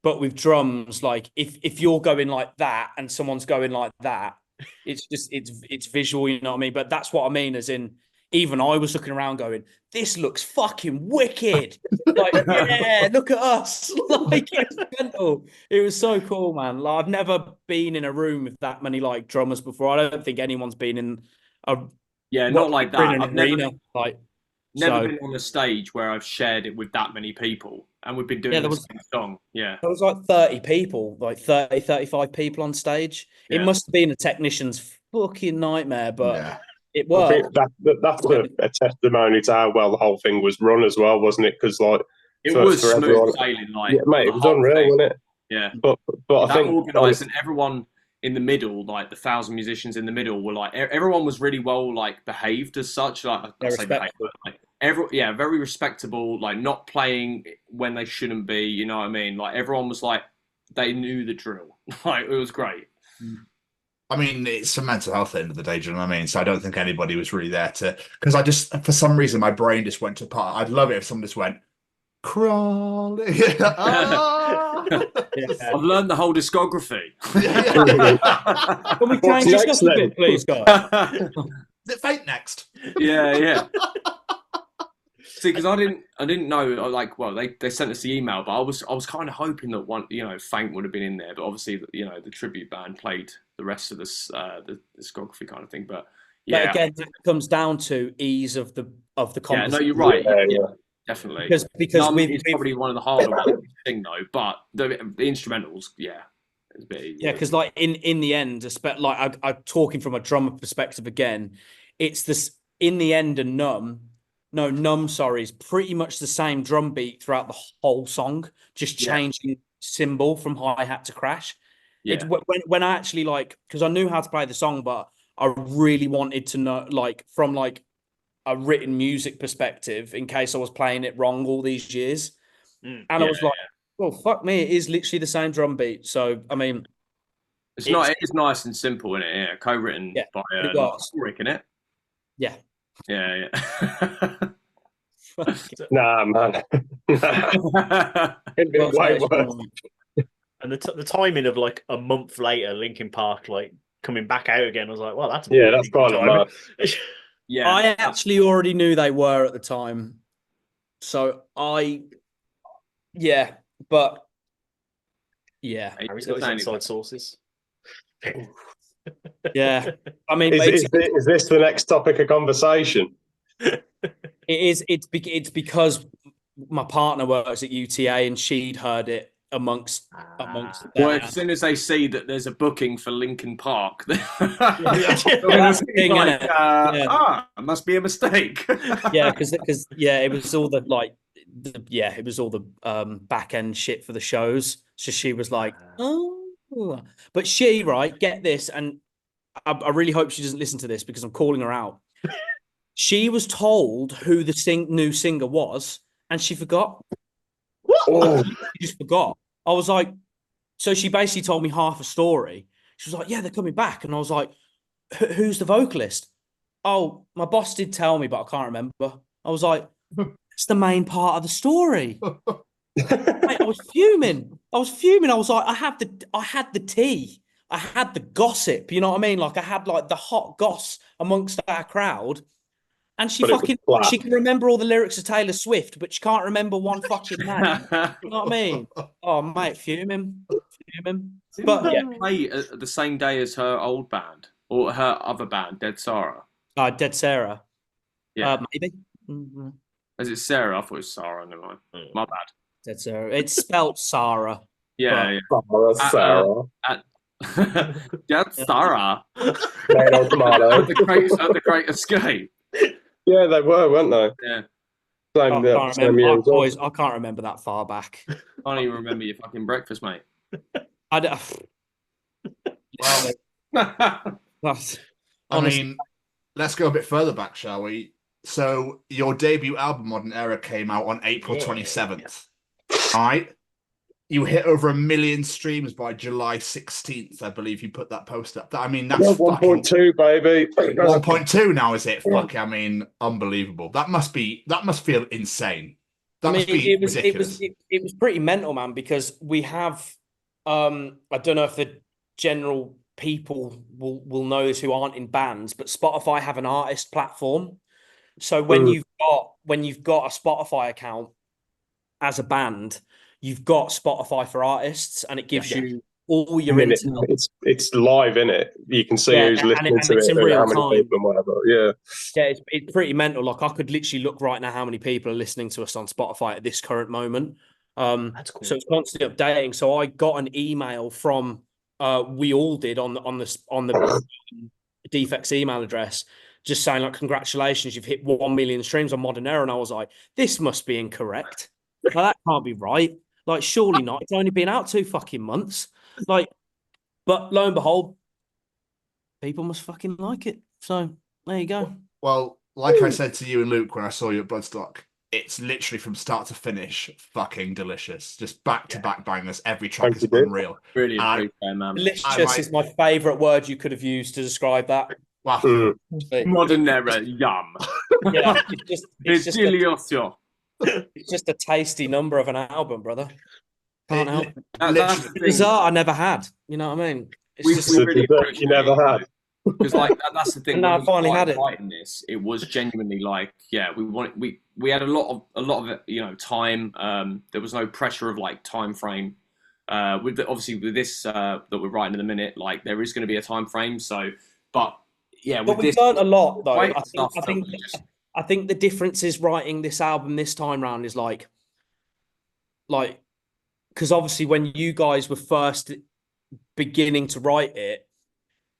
But with drums, like if you're going like that and someone's going like that, it's just it's visual, you know what I mean? But that's what I mean, as in even I was looking around going, this looks fucking wicked. Like, yeah, look at us. Like it's mental. It was so cool, man. Like, I've never been in a room with that many like drummers before. I don't think anyone's been in a not like that. I've never been on a stage where I've shared it with that many people and we've been doing the same song. Yeah. There was like 30 people, like 30, 35 people on stage. Yeah. It must have been a technician's fucking nightmare, but it worked. I think that's a testimony to how well the whole thing was run as well, wasn't it? Because like it was smooth sailing, like mate, it was unreal, wasn't it? Yeah. But I think organised and everyone in the middle, like the 1,000 musicians in the middle, were like everyone was really well like behaved as such. Like I say behaved, but, like very respectable. Like not playing when they shouldn't be. You know what I mean? Like everyone was like they knew the drill. Like it was great. I mean, it's a mental health at the end of the day. Do you know what I mean? So I don't think anybody was really there to, because I just for some reason my brain just went to part. I'd love it if someone just went crawling. I've learned the whole discography. Can we change this up a bit, please, guys? Is it Fate next? Yeah. See, because I didn't know. Like, well, they sent us the email, but I was kind of hoping that one, you know, Fate would have been in there, but obviously, you know, the tribute band played the rest of this the discography kind of thing. But yeah, but again, it comes down to ease of the conversation. Yeah, no, you're right. Yeah. Definitely, because it's probably one of the harder ones to sing though, but the instrumentals, it's a bit easier. Yeah, because like in the end, like I'm talking from a drummer perspective again, it's this in the end and Numb, sorry, is pretty much the same drum beat throughout the whole song, just changing cymbal from hi-hat to crash. Yeah. When I actually like, because I knew how to play the song, but I really wanted to know, like, from like a written music perspective, in case I was playing it wrong all these years. And I was like, well, fuck me, it is literally the same drum beat. So, I mean... It's nice and simple, isn't it? Yeah, co-written by Rick, isn't it? Yeah. Yeah. Nah, man. It'd be way worse. And the timing of like a month later, Linkin Park like coming back out again, I was like, well, that's that's quite a lot. Yeah, I actually already knew they were at the time, so Harry's got his inside sources. Yeah, I mean, is this the next topic of conversation? It is. It's because my partner works at UTA and she'd heard it amongst. Well, as soon as they see that there's a booking for Linkin Park, it must be a mistake. because it was all the like, it was all the back end shit for the shows. So she was like, oh. But she, right, get this, and I really hope she doesn't listen to this because I'm calling her out. She was told who the new singer was, and she forgot. Oh. She just forgot. I was like, so she basically told me half a story. She was like, yeah, they're coming back. And I was like, who's the vocalist? Oh, my boss did tell me, but I can't remember. I was like, it's the main part of the story. Mate, I was fuming. I was like, I had the tea. I had the gossip. You know what I mean? Like I had like the hot goss amongst our crowd. And she But it was fucking flat. she can remember all the lyrics of Taylor Swift, but she can't remember one fucking name. You know what I mean? Oh mate, fuming. But yeah, play the same day as her old band or her other band, Dead Sarah. Dead Sarah. Yeah. Maybe. Mm-hmm. Is it Sarah? I thought it was Sarah. Never mind. My bad. Dead Sarah. It's spelt Sarah. Yeah. Sarah. Dead Sarah. Tomato, tomato. The Great Escape. Yeah, they were, weren't they? Yeah. I can't remember that far back. I don't even remember your fucking breakfast, mate. I don't. I mean, let's go a bit further back, shall we? So your debut album, Modern Era, came out on April 27th. All right. You hit over 1 million streams by July 16th, I believe you put that post up. I mean, that's 1.2, baby. 1.2 now, is it? Fuck, I mean, unbelievable. That must feel insane. That must be ridiculous. It was pretty mental, man, because we have I don't know if the general people will know this who aren't in bands, but Spotify have an artist platform. So when you've got a Spotify account as a band, you've got Spotify for artists, and it gives you all your intel. It's live, isn't it? You can see who's listening to it, in real how many time. people and whatever. Yeah, it's pretty mental. Like I could literally look right now how many people are listening to us on Spotify at this current moment. That's cool. So it's constantly updating. So I got an email from we all did on the Defects email address, just saying like, congratulations, you've hit 1 million streams on Modern Era. And I was like, this must be incorrect. Like, that can't be right. Like, surely not. It's only been out 2 fucking months. Like, but lo and behold, people must fucking like it. So there you go. Well, like I said to you and Luke when I saw you at Bloodstock, it's literally from start to finish fucking delicious. Just back to back bangers. Every track is unreal. Really appreciate it, man. Delicious is my favourite word you could have used to describe that. Wow. Modern Era, yum. Yeah, it's just a tasty number of an album, brother. Can't help it. That's the dessert I never had. You know what I mean? It's really you never had. Because like that's the thing. No, I finally had it. In this, it was genuinely like, we had a lot of it, time. There was no pressure of like time frame. With this that we're writing in a minute, like there is going to be a time frame. So, but we've learned a lot though. I think the difference is writing this album this time round is like, because obviously when you guys were first beginning to write it,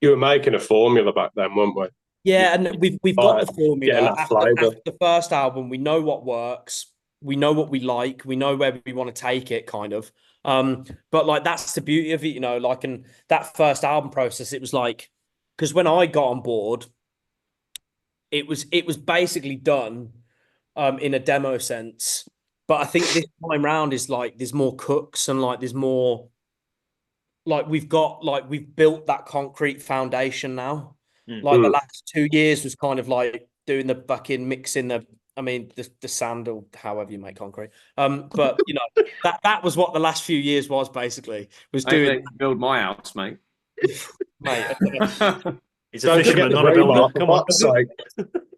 you were making a formula back then, weren't we? Yeah, and we've got the formula. After the first album, we know what works, we know what we like, we know where we want to take it, kind of. But like that's the beauty of it, like in that first album process, it was like, because when I got on board, it was basically done in a demo sense. But I think this time round is like there's more cooks and like there's more. Like we've built that concrete foundation now. Like the last 2 years was kind of like doing the fucking mixing the sand or however you make concrete. But that was what the last few years was basically. Was doing build my house, mate. Mate, he's a fisherman, not a builder. Come on.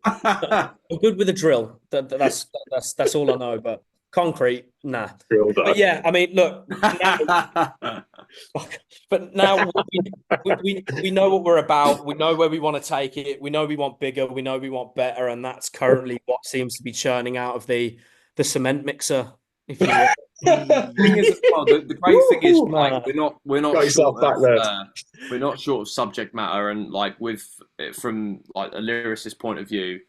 I'm good with a drill. That's all I know. But concrete, nah. But yeah, I mean, look. But now we know what we're about. We know where we want to take it. We know we want bigger. We know we want better, and that's currently what seems to be churning out of the cement mixer. If you will. The great thing is, like, we're not short of subject matter, and like from like a lyricist point of view,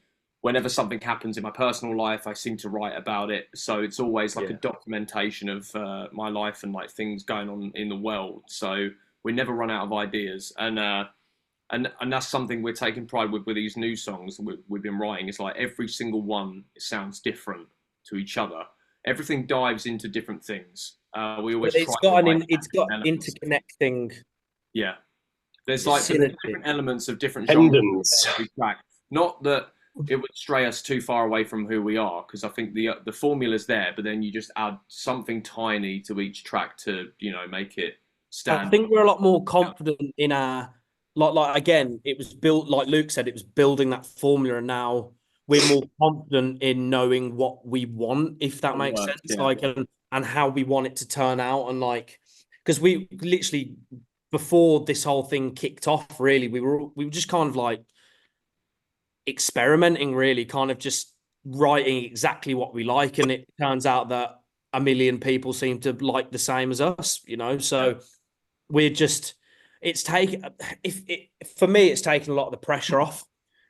whenever something happens in my personal life, I seem to write about it. So it's always like a documentation of my life and like things going on in the world. So we never run out of ideas, and that's something we're taking pride with these new songs we've been writing. It's like every single one sounds different to each other. Everything dives into different things. We always. It's got interconnecting. Yeah, there's like different elements of different genres. Not that it would stray us too far away from who we are, because I think the formula's there, but then you just add something tiny to each track to make it stand. I think we're a lot more confident in our like again, it was built like Luke said, it was building that formula, and now we're more confident in knowing what we want, if that makes sense. Yeah. Like and how we want it to turn out, and like because we literally before this whole thing kicked off, really, we were just kind of like experimenting, really, kind of just writing exactly what we like, and it turns out that a million people seem to like the same as us, so we're just for me it's taken a lot of the pressure off,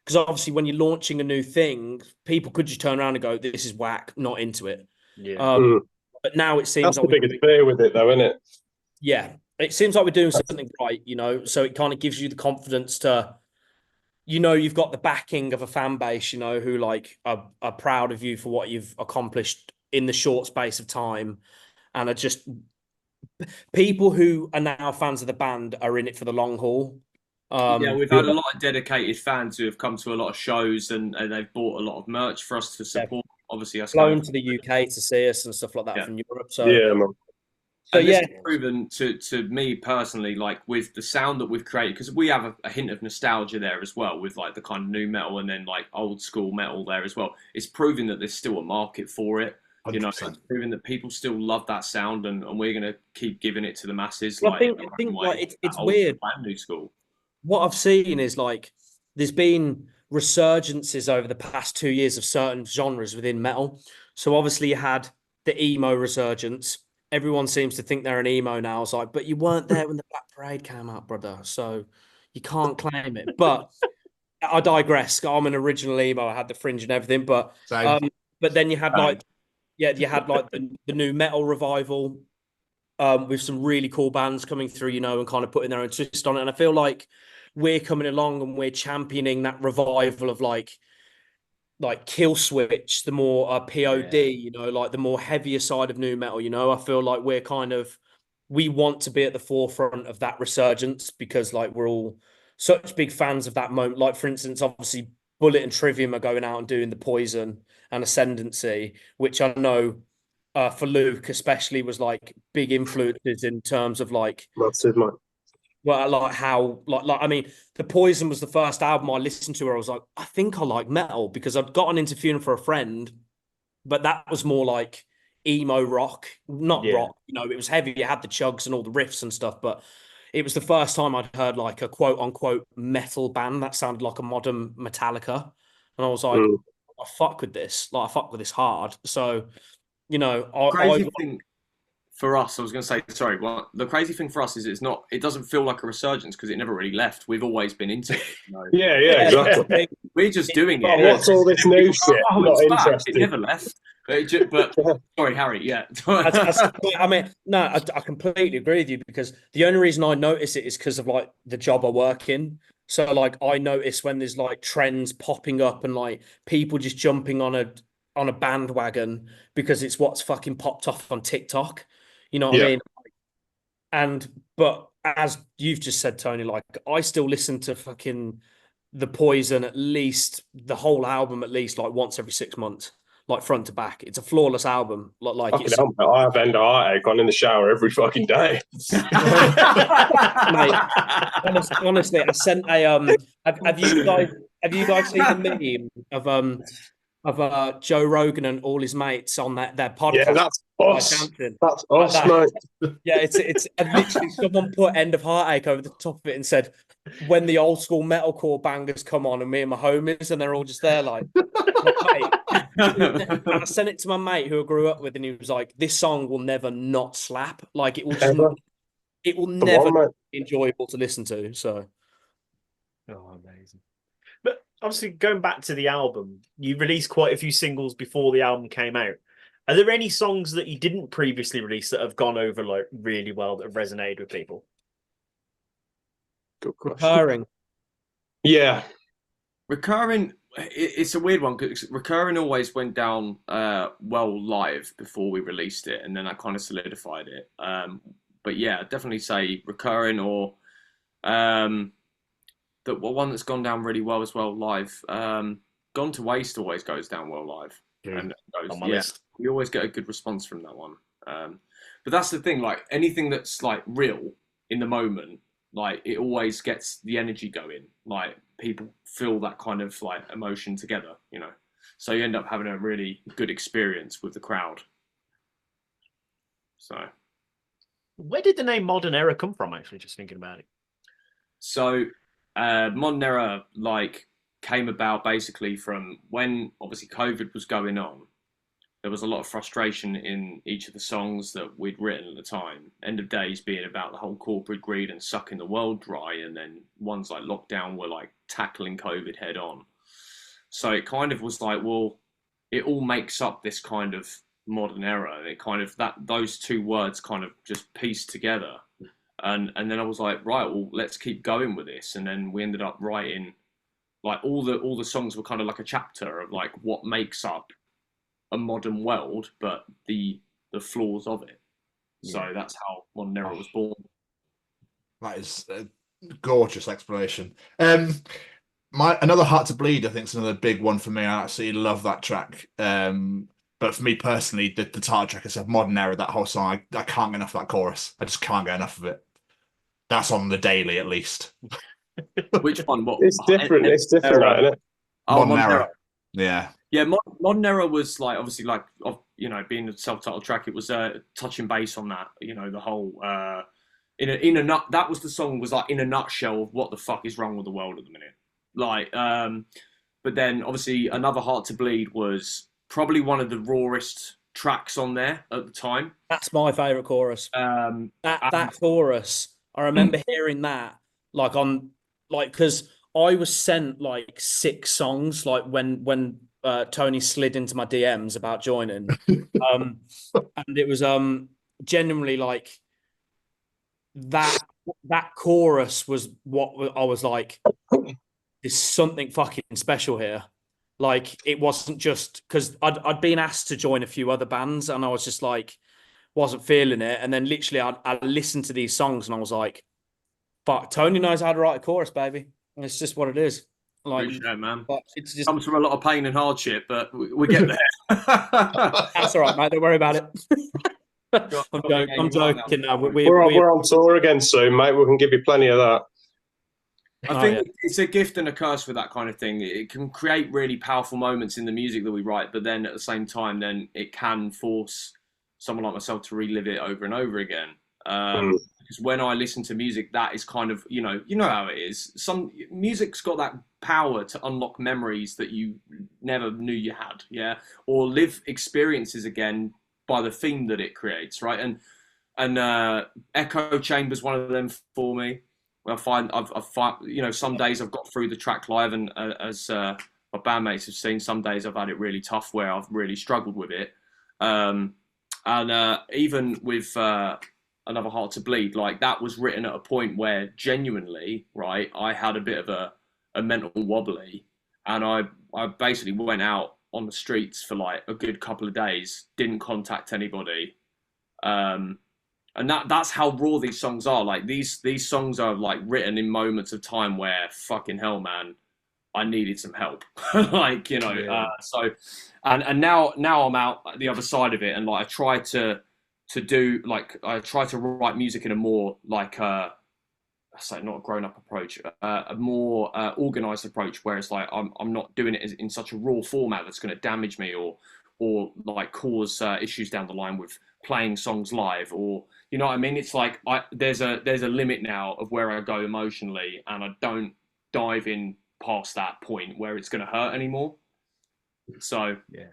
because obviously when you're launching a new thing, people could just turn around and go, this is whack, not into it. But now it seems that's the biggest fear with it, though, isn't it? Yeah, it seems like we're doing something right, so it kind of gives you the confidence to you've got the backing of a fan base, who like are proud of you for what you've accomplished in the short space of time, and are just people who are now fans of the band are in it for the long haul. We've had a lot of dedicated fans who have come to a lot of shows, and they've bought a lot of merch for us to support. Obviously, us flown to the UK to see us and stuff like that from Europe. So man. So this has proven to me personally, like with the sound that we've created, because we have a hint of nostalgia there as well, with like the kind of new metal and then like old school metal there as well. It's proving that there's still a market for it. 100%. It's proving that people still love that sound, and we're going to keep giving it to the masses. Well, I think like it's weird. New school. What I've seen is like there's been resurgences over the past 2 years of certain genres within metal. So obviously you had the emo resurgence. Everyone seems to think they're an emo now. It's like, but you weren't there when the Black Parade came out, brother. So you can't claim it. But I digress. I'm an original emo. I had the fringe and everything. But then you had like, you had like the new metal revival with some really cool bands coming through, and kind of putting their own twist on it. And I feel like we're coming along and we're championing that revival of like Kill Switch, the more POD, like the more heavier side of new metal. I feel like we want to be at the forefront of that resurgence, because like we're all such big fans of that moment. Like for instance, obviously Bullet and Trivium are going out and doing the Poison and Ascendancy, which I know for Luke especially was like big influences in terms of like massive, mate. Well, like how, like I mean, The Poison was the first album I listened to where I was like, I think I like metal, because I'd gotten into Funeral for a Friend, but that was more like emo rock, not rock. It was heavy. It had the chugs and all the riffs and stuff, but it was the first time I'd heard like a quote unquote metal band that sounded like a modern Metallica, and I was like, I fuck with this. Like I fuck with this hard. So, crazy thing for us, I was going to say, sorry, well, the crazy thing for us is it doesn't feel like a resurgence, because it never really left. We've always been into it. Yeah, exactly. We're just doing it. What's all this new shit? Not interested. It never left. But sorry, Harry, yeah. I mean, no, I completely agree with you, because the only reason I notice it is because of like the job I work in. So like I notice when there's like trends popping up and like people just jumping on a bandwagon because it's what's fucking popped off on TikTok. You know what I mean? But as you've just said, Tony, like I still listen to fucking The Poison at least, the whole album at least, like once every 6 months, like front to back. It's a flawless album. Like it's, I have end of heartache on in the shower every fucking day. Mate, honestly, I sent a have you guys seen the meme of Joe Rogan and all his mates on their podcast? Yeah, that's us. That's us, mate. Yeah, it's literally someone put End of Heartache over the top of it and said, when the old school metalcore bangers come on, and me and my homies, and they're all just there like mate. And I sent it to my mate who I grew up with, and he was like, this song will never not slap. Like it will just never be enjoyable to listen to. So amazing. But obviously, going back to the album, you released quite a few singles before the album came out. Are there any songs that you didn't previously release that have gone over like really well, that have resonated with people? Good question. Recurring. Yeah. Recurring, it's a weird one, because Recurring always went down well live before we released it, and then I kind of solidified it. But yeah, I'd definitely say Recurring, or the one that's gone down really well as well live. Gone to Waste always goes down well live. Yeah. And goes, On my yeah, list. we always get a good response from that one. But that's the thing, like anything that's like real in the moment, like it always gets the energy going. Like people feel that kind of like emotion together, you know. So you end up having a really good experience with the crowd. So Where did the name Modern Era come from? Actually, just thinking about it. So, Modern Era like came about basically from when obviously COVID was going on. There was a lot of frustration in each of the songs that we'd written at the time. End of Days being about the whole corporate greed and sucking the world dry, and then ones like Lockdown were like tackling COVID head on. So it kind of was like, well, it all makes up this kind of modern era. It kind of those two words kind of just pieced together. And then I was like, right, well, let's keep going with this. And then we ended up writing like all the songs were kind of like a chapter of like what makes up a modern world, but the flaws of it. So that's how Modern Era was born. That is a gorgeous explanation. Another Heart to Bleed, I think, is another big one for me. I absolutely love that track. But for me personally, the title track itself, Modern Era, that whole song, I can't get enough of that chorus. I just can't get enough of it. That's on the daily, at least. Which one? What? It's different. It's different, isn't it? Oh, Modern Era. Era. Yeah. Yeah, Modern Era was like obviously like you know being a self-titled track. It was touching base on that. You know the whole in a nut. That was the song was like in a nutshell of what the fuck is wrong with the world at the minute. Like, but then obviously Another Heart to Bleed was probably one of the rawest tracks on there at the time. That's my favourite chorus. That chorus, I remember hearing that because I was sent like 6 songs like when Tony slid into my DMs about joining, and it was genuinely like that chorus was what I was like, there's something fucking special here. Like it wasn't just because I'd been asked to join a few other bands and I was just like wasn't feeling it, and then literally I listened to these songs and I was like, fuck, Tony knows how to write a chorus, baby. And it's just what it is. Like, appreciate it, man. But it's just comes from a lot of pain and hardship, but we get there. that's all right, mate. Don't worry about it. I'm joking now. We're on tour again soon, mate. We can give you plenty of that. I think it's a gift and a curse with that kind of thing. It can create really powerful moments in the music that we write, but then at the same time, then it can force someone like myself to relive it over and over again. Because when I listen to music, that is kind of, you know how it is. Some music's got that power to unlock memories that you never knew you had, yeah, or live experiences again by the theme that it creates, right? And Echo Chamber's one of them for me. I've some days I've got through the track live, and as my bandmates have seen, some days I've had it really tough where I've really struggled with it. And even with Another Heart to Bleed, like that was written at a point where genuinely, right, I had a bit of a mental wobbly, and I basically went out on the streets for like a good couple of days, didn't contact anybody. And that's how raw these songs are. Like these songs are like written in moments of time where fucking hell, man, I needed some help. Like, you know, so and now I'm out the other side of it, and like I try to write music in a more like say not a grown-up approach, a more organized approach, where it's like I'm not doing it in such a raw format that's going to damage me or like cause issues down the line with playing songs live, or you know what I mean. It's like there's a limit now of where I go emotionally, and I don't dive in past that point where it's going to hurt anymore. So you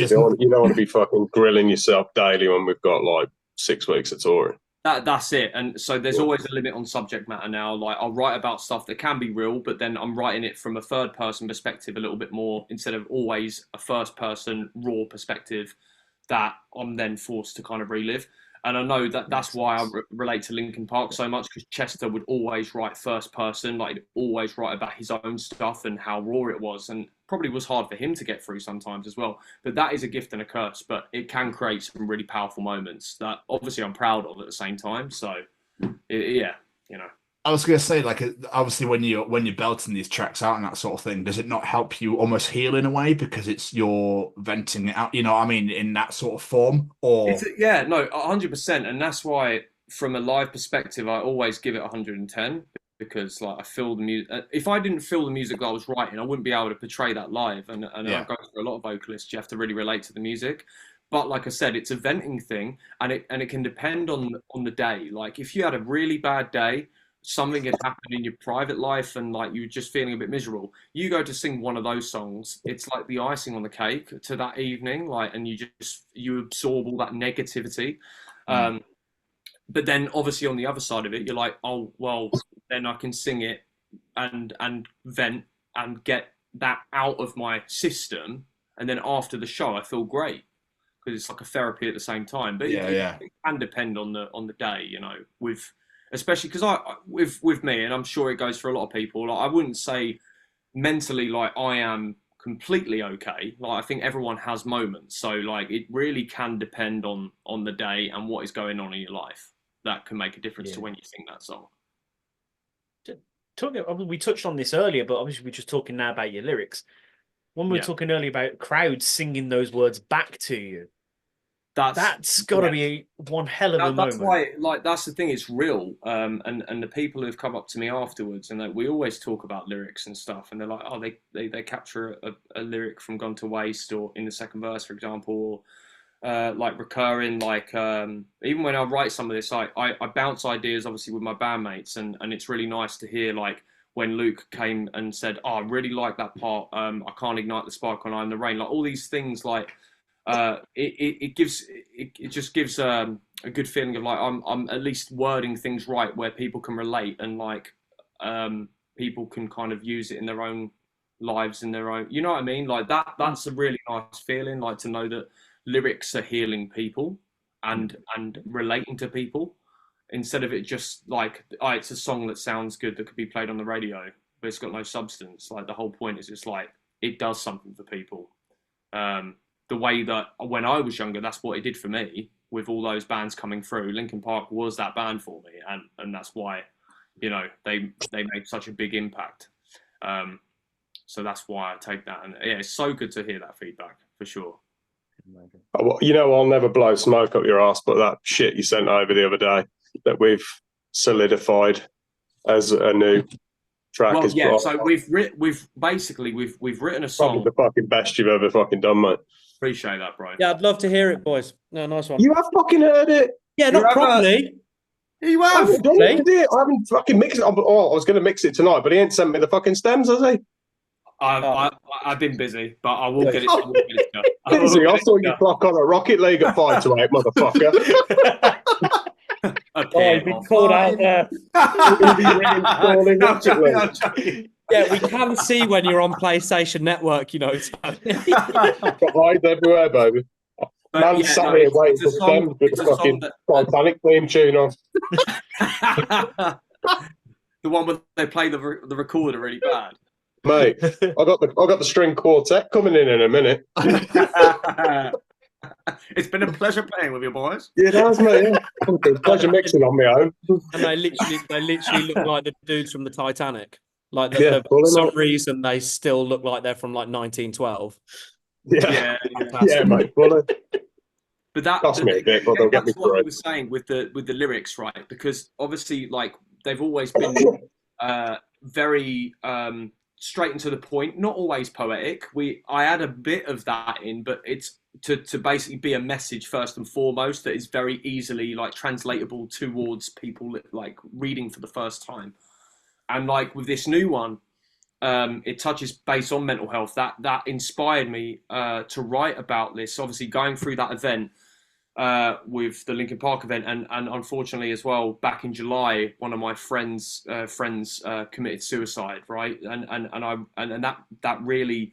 don't want to be fucking grilling yourself daily when we've got like 6 weeks of touring. That's it. And so there's always a limit on subject matter now. Like I'll write about stuff that can be real, but then I'm writing it from a third person perspective a little bit more, instead of always a first person raw perspective that I'm then forced to kind of relive. And I know that's why I relate to Linkin Park so much, because Chester would always write first person, like he'd always write about his own stuff and how raw it was, and probably was hard for him to get through sometimes as well. But that is a gift and a curse, but it can create some really powerful moments that obviously I'm proud of at the same time. So yeah, you know. I was gonna say, like, obviously when you're belting these tracks out and that sort of thing, does it not help you almost heal in a way because it's you're venting it out? You know what I mean, in that sort of form, or Yeah, no, 100%, and that's why, from a live perspective, I always give it 110 because, like, I feel the music. If I didn't feel the music that I was writing, I wouldn't be able to portray that live. And Yeah. I go for a lot of vocalists. You have to really relate to the music. But like I said, it's a venting thing, and it can depend on the day. Like, if you had a really bad day, something had happened in your private life, and like you were just feeling a bit miserable, you go to sing one of those songs, it's like the icing on the cake to that evening, like, and you absorb all that negativity. But then obviously on the other side of it, you're like, oh well, then I can sing it and vent and get that out of my system, and then after the show I feel great because it's like a therapy at the same time. But it can depend on the day, you know, especially because with me, and I'm sure it goes for a lot of people, like, I wouldn't say mentally like I am completely okay. Like, I think everyone has moments, so like it really can depend on the day and what is going on in your life. That can make a difference to when you sing that song. We touched on this earlier, but obviously we're just talking now about your lyrics. When we were talking earlier about crowds singing those words back to you, that's got to be one hell of a moment. That's why, like, that's the thing. It's real, and the people who've come up to me afterwards, and we always talk about lyrics and stuff, and they're like, oh, they capture a lyric from Gone to Waste, or in the second verse, for example, or like recurring, like even when I write some of this, I bounce ideas obviously with my bandmates, and it's really nice to hear, like, when Luke came and said, oh, I really like that part, I can't ignite the spark when I'm in the rain, like all these things, like it just gives a good feeling of like I'm at least wording things right where people can relate, and like people can kind of use it in their own lives, in their own, you know what I mean, like that's a really nice feeling, like to know that lyrics are healing people and relating to people, instead of it just like, oh, it's a song that sounds good that could be played on the radio but it's got no substance. Like, the whole point is it's like it does something for people, the way that when I was younger, that's what it did for me. With all those bands coming through, Linkin Park was that band for me, and that's why, you know, they made such a big impact. So that's why I take that, and yeah, it's so good to hear that feedback for sure. You know, I'll never blow smoke up your ass, but that shit you sent over the other day that we've solidified as a new track. Well, is yeah. So we've written a song. Probably the fucking best you've ever fucking done, mate. Appreciate that, bro. Yeah, I'd love to hear it, boys. No, nice one. You have fucking heard it. Yeah, not properly. You I have. haven't done it, did I haven't fucking mixed it. Oh, I was going to mix it tonight, but he ain't sent me the fucking stems, has he? I've been busy, but I will get it. Busy? I saw you clock on a Rocket League at 5 to 8, motherfucker. Okay, we called out there. Yeah, we can see when you're on PlayStation Network, you know. Eyes everywhere, baby. Man, sat here waiting for stems with the fucking Titanic theme tune on. The one where they play the recorder really bad. Mate, I got the string quartet coming in a minute. It's been a pleasure playing with you boys. Yeah, it has, mate. Yeah. Pleasure mixing on my own. And they literally look like the dudes from the Titanic. Like, Yeah, for some reason, they still look like they're from like 1912. Yeah, mate. Well, but that cost me a bit, but they'll get me that's what through I it. was saying with the lyrics, right? Because obviously, like, they've always been very straight and to the point, not always poetic. I add a bit of that in, but it's to basically be a message first and foremost that is very easily like translatable towards people like reading for the first time. And like with this new one, it touches base on mental health. That inspired me to write about this. Obviously, going through that event with the Linkin Park event, and unfortunately as well, back in July, one of my friends committed suicide. Right, and that really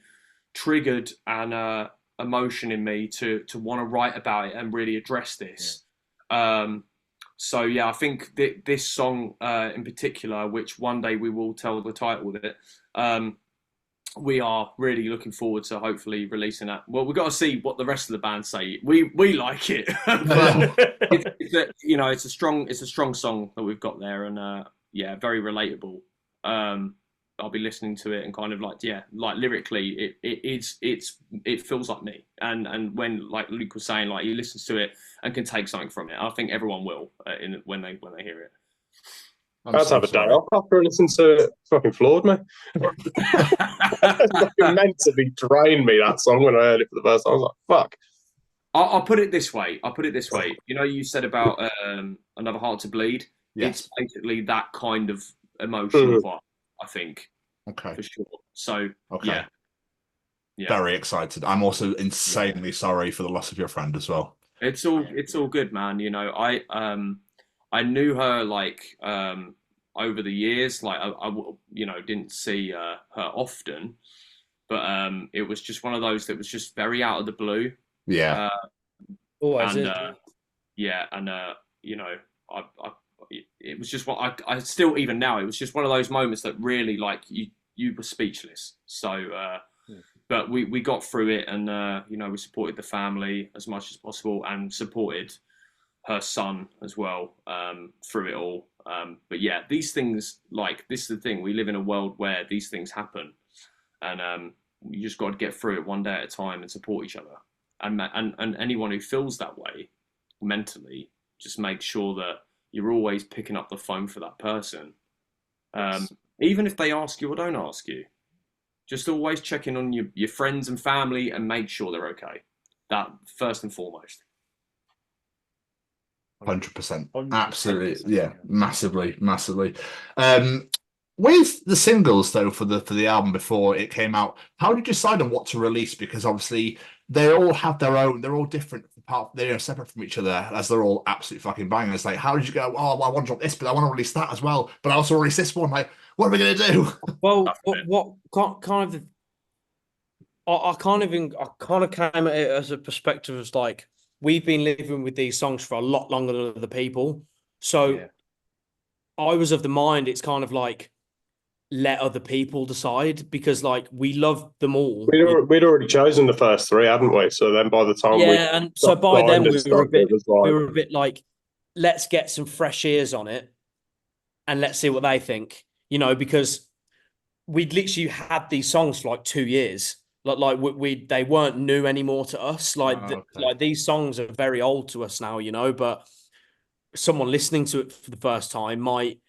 triggered an emotion in me to want to write about it and really address this. Yeah. So yeah, I think this song in particular, which one day we will tell the title of it, we are really looking forward to hopefully releasing that. Well, we've got to see what the rest of the band say. We like it, but it's a strong song that we've got there, and yeah, very relatable. I'll be listening to it and kind of like, yeah, like lyrically, it feels like me. And when, like Luke was saying, like he listens to it and can take something from it. I think everyone will when they hear it. I'd have a day off after listening to it. Fucking floored me. It's fucking meant to be drain me, that song, when I heard it for the first time. I was like, fuck. I'll put it this way. You know, you said about Another Heart to Bleed. Yes. It's basically that kind of emotional vibe, I think. Okay. For sure. So, Okay. Yeah. Very excited. I'm also insanely sorry for the loss of your friend as well. It's all good, man. You know, I knew her like over the years. Like I you know, didn't see her often, but it was just one of those that was just very out of the blue. Yeah. Yeah, and you know, it was just what I still, even now, it was just one of those moments that really, like, you were speechless. So, but we got through it, and you know, we supported the family as much as possible, and supported her son as well through it all. But yeah, these things, like, this is the thing, we live in a world where these things happen, and you just got to get through it one day at a time and support each other. And anyone who feels that way mentally, just make sure that you're always picking up the phone for that person. Even if they ask you or don't ask you, just always check in on your friends and family and make sure they're okay. That first and foremost. 100%. Absolutely. Yeah. Massively. With the singles though for the album before it came out, how did you decide on what to release? Because obviously they all have their own, they're all different, they're separate from each other, as they're all absolute fucking bangers. Like, how did you go, oh, well, I want to drop this, but I want to release that as well, but I also release this one? Like, what are we going to do? Well, what kind of, I kind of came at it as a perspective as like, we've been living with these songs for a lot longer than other people. So I was of the mind, it's kind of like, let other people decide, because like we love them all. We'd already chosen the first three, hadn't we? So then by the time and so by then we were a bit like, let's get some fresh ears on it and let's see what they think, you know, because we'd literally had these songs for like 2 years. They weren't new anymore to us. Like these songs are very old to us now, you know, but someone listening to it for the first time might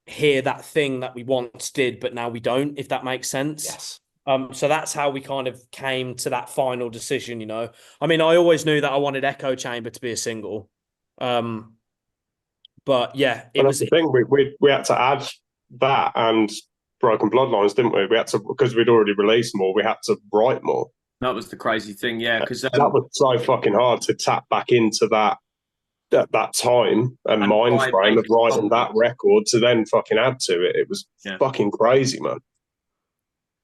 hear that thing that we once did, but now we don't, if that makes sense. Yes. So that's how we kind of came to that final decision, you know. I mean, I always knew that I wanted Echo Chamber to be a single. But yeah, it was the thing, we had to add that and Broken Bloodlines, didn't we? We had to, because we'd already released more, we had to write more. That was the crazy thing, yeah, because that was so fucking hard to tap back into that time and mind frame of writing that record to then fucking add to it. It was fucking crazy, man.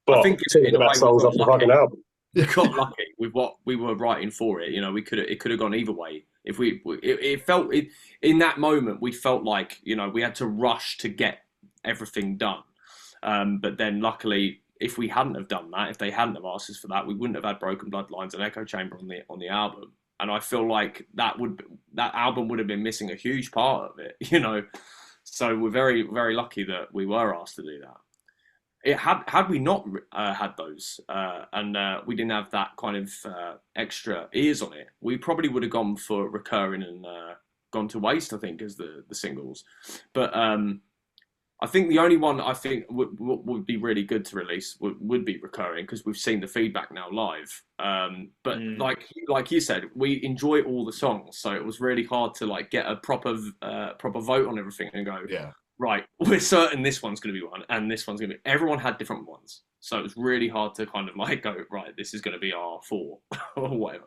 But I think two of the best songs off the fucking album. We got lucky with what we were writing for it. You know, it could have gone either way. If it felt in that moment, we felt like, you know, we had to rush to get everything done. But then luckily, if we hadn't have done that, if they hadn't have asked us for that, we wouldn't have had Broken Bloodlines and Echo Chamber on the album. And I feel like that album would have been missing a huge part of it, you know. So we're very, very lucky that we were asked to do that. Had we not had those, and we didn't have that kind of extra ears on it, we probably would have gone for Recurring and Gone to Waste, I think, as the singles. But I think the only one I think would be really good to release would be Recurring, because we've seen the feedback now live. But like you said, we enjoy all the songs, so it was really hard to like get a proper vote on everything and go, right, we're certain this one's going to be one and this one's going to be. Everyone had different ones, so it was really hard to kind of like go, right, this is going to be our 4 or whatever.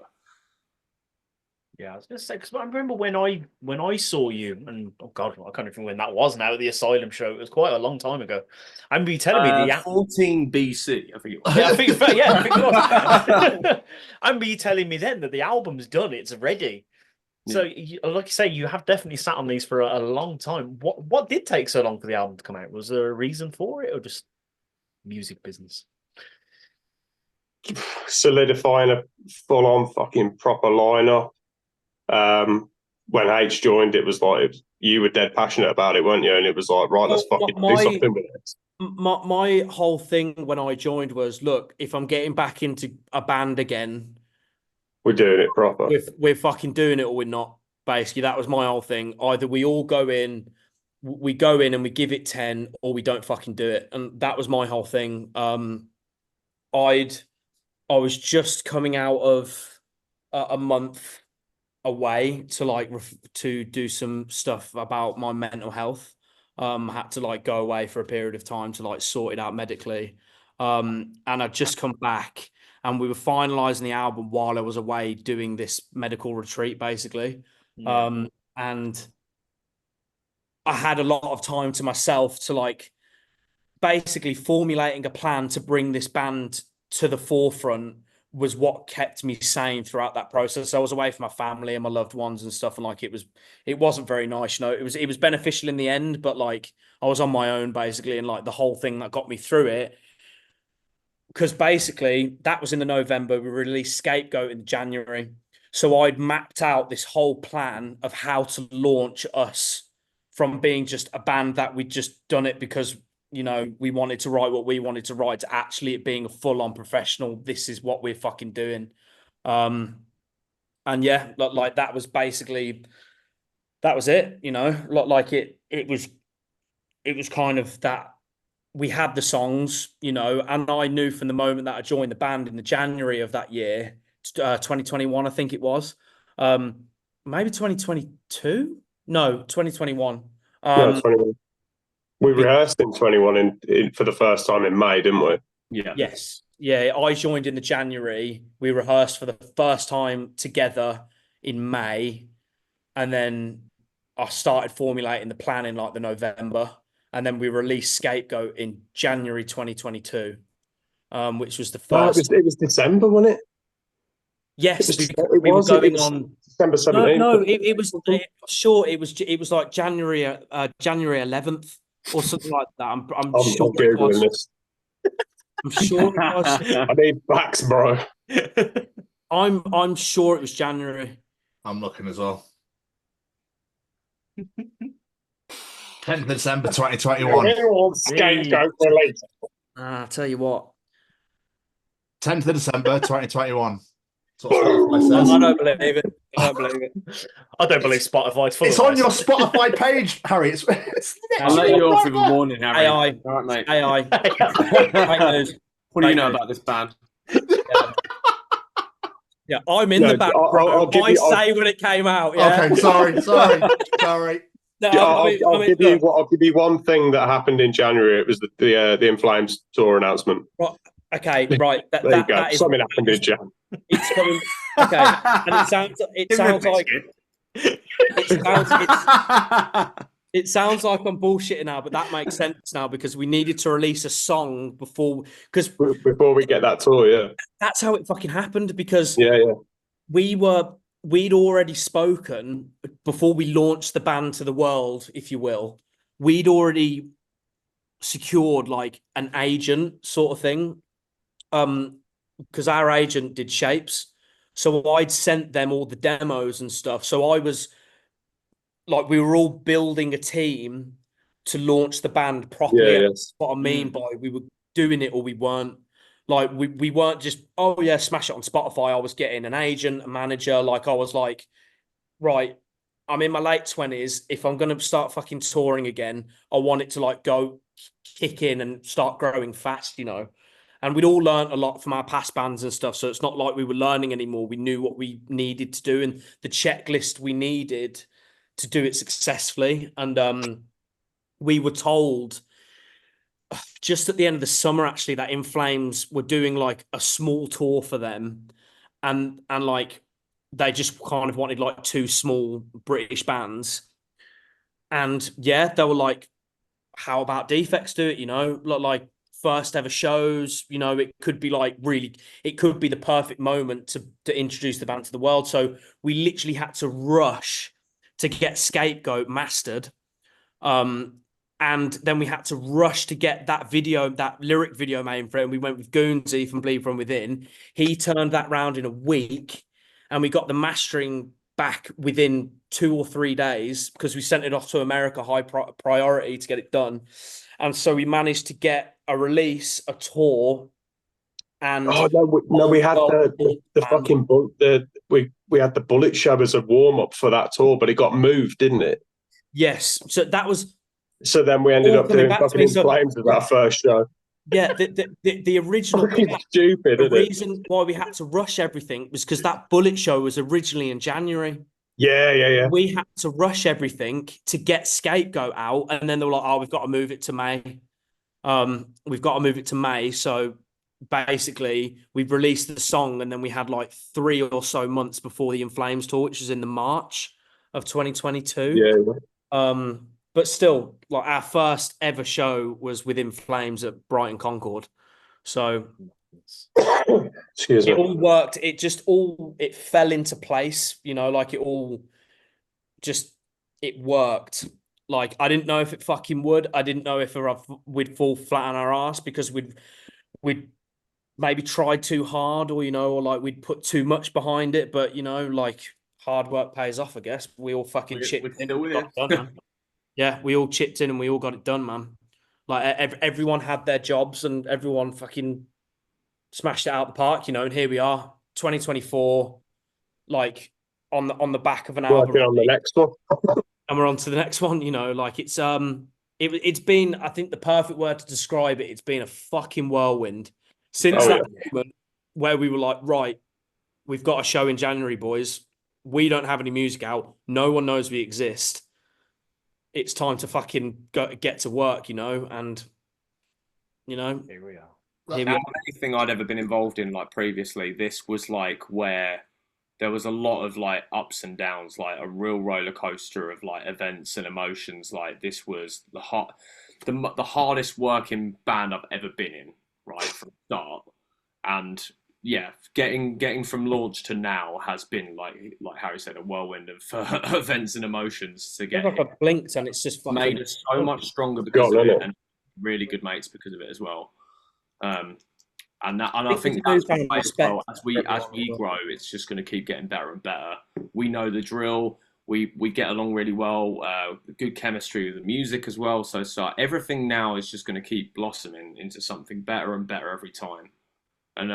Yeah, I was gonna say, because I remember when I saw you, and oh god, I can't even remember when that was now, the Asylum show. It was quite a long time ago. I remember you telling me the 14 BC, I think it was. Yeah, I think it was. I remember you telling me then that the album's done, it's ready. So, like you say, you have definitely sat on these for a long time. What did take so long for the album to come out? Was there a reason for it, or just music business? Solidifying a full-on fucking proper lineup. When H joined, it was like, you were dead passionate about it, weren't you? And it was like, right, let's fucking do something with it. My whole thing when I joined was, look, if I'm getting back into a band again, we're doing it proper. We're fucking doing it or we're not. Basically, that was my whole thing. Either we all go in and we give it 10, or we don't fucking do it. And that was my whole thing. I was just coming out of a month away to do some stuff about my mental health. Had to like go away for a period of time to like sort it out medically. And I'd just come back and we were finalizing the album while I was away doing this medical retreat, basically. Yeah. And I had a lot of time to myself to like basically formulating a plan to bring this band to the forefront was what kept me sane throughout that process. I was away from my family and my loved ones and stuff, and like it wasn't very nice. You know, it was beneficial in the end, but like I was on my own basically, and like the whole thing that got me through it. Because basically that was in the November. We released Scapegoat in January, so I'd mapped out this whole plan of how to launch us from being just a band that we'd just done it because, you know, we wanted to write what we wanted to write, to actually it being a full-on professional. This is what we're fucking doing. And yeah, like that was basically, that was it, you know, like it was kind of that we had the songs, you know, and I knew from the moment that I joined the band in the January of that year, 2021, I think it was, maybe 2022. No, 2021. No, 21. We rehearsed in 21 for the first time in May, didn't we? Yeah. Yes. Yeah, I joined in the January. We rehearsed for the first time together in May. And then I started formulating the plan in like the November. And then we released Scapegoat in January 2022, which was the first. No, it was December, wasn't it? Yes, we were going on December 17th. No, it was sure. It was like January 11th or something like that. I'm sure it was. This. I'm sure it was. I need backs, bro. I'm sure it was January. I'm looking as well. 10th December 2021. Scapegoat release. I'll tell you what. 10th of December 2021. I don't believe it. I don't believe Spotify's full. It's on your Spotify page, Harry. It's I'll let you off with a warning, Harry. AI. All right, mate. AI. What do you know about this band? Yeah, I'm in the back, bro. I say when it came out. Yeah? Okay, sorry. No, I'll give you one thing that happened in January. It was the In Flames tour announcement. Right. Okay, right. There you go. Something happened in Jan. It's coming. Okay, and it sounds like I'm bullshitting now, but that makes sense now because we needed to release a song before we get that tour. Yeah, that's how it fucking happened because we'd already spoken before we launched the band to the world, if you will. We'd already secured like an agent sort of thing. Because our agent did Shapes. So I'd sent them all the demos and stuff. So I was like, we were all building a team to launch the band properly. Yeah, that's what I mean by we were doing it or we weren't. Like, we weren't just, oh yeah, smash it on Spotify. I was getting an agent, a manager. Like, I was like, right, I'm in my late 20s. If I'm going to start fucking touring again, I want it to like go kick in and start growing fast, you know? And we'd all learned a lot from our past bands and stuff. So it's not like we were learning anymore. We knew what we needed to do and the checklist we needed to do it successfully. And we were told just at the end of the summer, actually, that In Flames were doing like a small tour for them. And like, they just kind of wanted like 2 small British bands. And yeah, they were like, how about Defects do it? You know, like, first ever shows, you know, it could be like really, it could be the perfect moment to introduce the band to the world. So we literally had to rush to get Scapegoat mastered. And then we had to rush to get that lyric video made for it. And we went with Goonsy from Bleed From Within. He turned that round in a week and we got the mastering back within 2 or 3 days because we sent it off to America high priority to get it done. And so we managed to get a release, a tour, and we had the fucking we had the Bullet show as a warm up for that tour, but it got moved, didn't it? Yes. So that was. So then we ended up doing fucking In Flames as our first show. Yeah, the original stupid. The reason why we had to rush everything was because that Bullet show was originally in January. Yeah. We had to rush everything to get Scapegoat out, and then they were like, "Oh, we've got to move it to May." We've got to move it to May. So basically, we released the song, and then we had like 3 or so months before the In Flames tour, which was in the March of 2022. Yeah. But still, like our first ever show was with In Flames at Brighton Concord. So excuse me. It all worked. It fell into place, like it worked. Like I didn't know if it fucking would. I didn't know if we'd fall flat on our ass because we'd maybe tried too hard or like we'd put too much behind it. But like hard work pays off, I guess. We all fucking chipped in. Yeah, we all chipped in and we all got it done, man. Like everyone had their jobs and everyone fucking smashed it out the park, and here we are, 2024, like on the back of an album. On the next one. And we're on to the next one, like it's been, I think the perfect word to describe it, it's been a fucking whirlwind since that moment where we were like, right, we've got a show in January, boys. We don't have any music out. No one knows we exist. It's time to fucking get to work, and here we are. Anything I'd ever been involved in, like previously, this was like where there was a lot of like ups and downs, like a real roller coaster of like events and emotions. Like this was the hardest working band I've ever been in, right from the start. And yeah, getting from launch to now has been like Harry said, a whirlwind of events and emotions to get. I've blinked and it's just made us so much stronger because of it, and really good mates because of it as well. And I think that's the way as well. As we grow, it's just going to keep getting better and better. We know the drill. We get along really well. Good chemistry with the music as well. So everything now is just going to keep blossoming into something better and better every time. And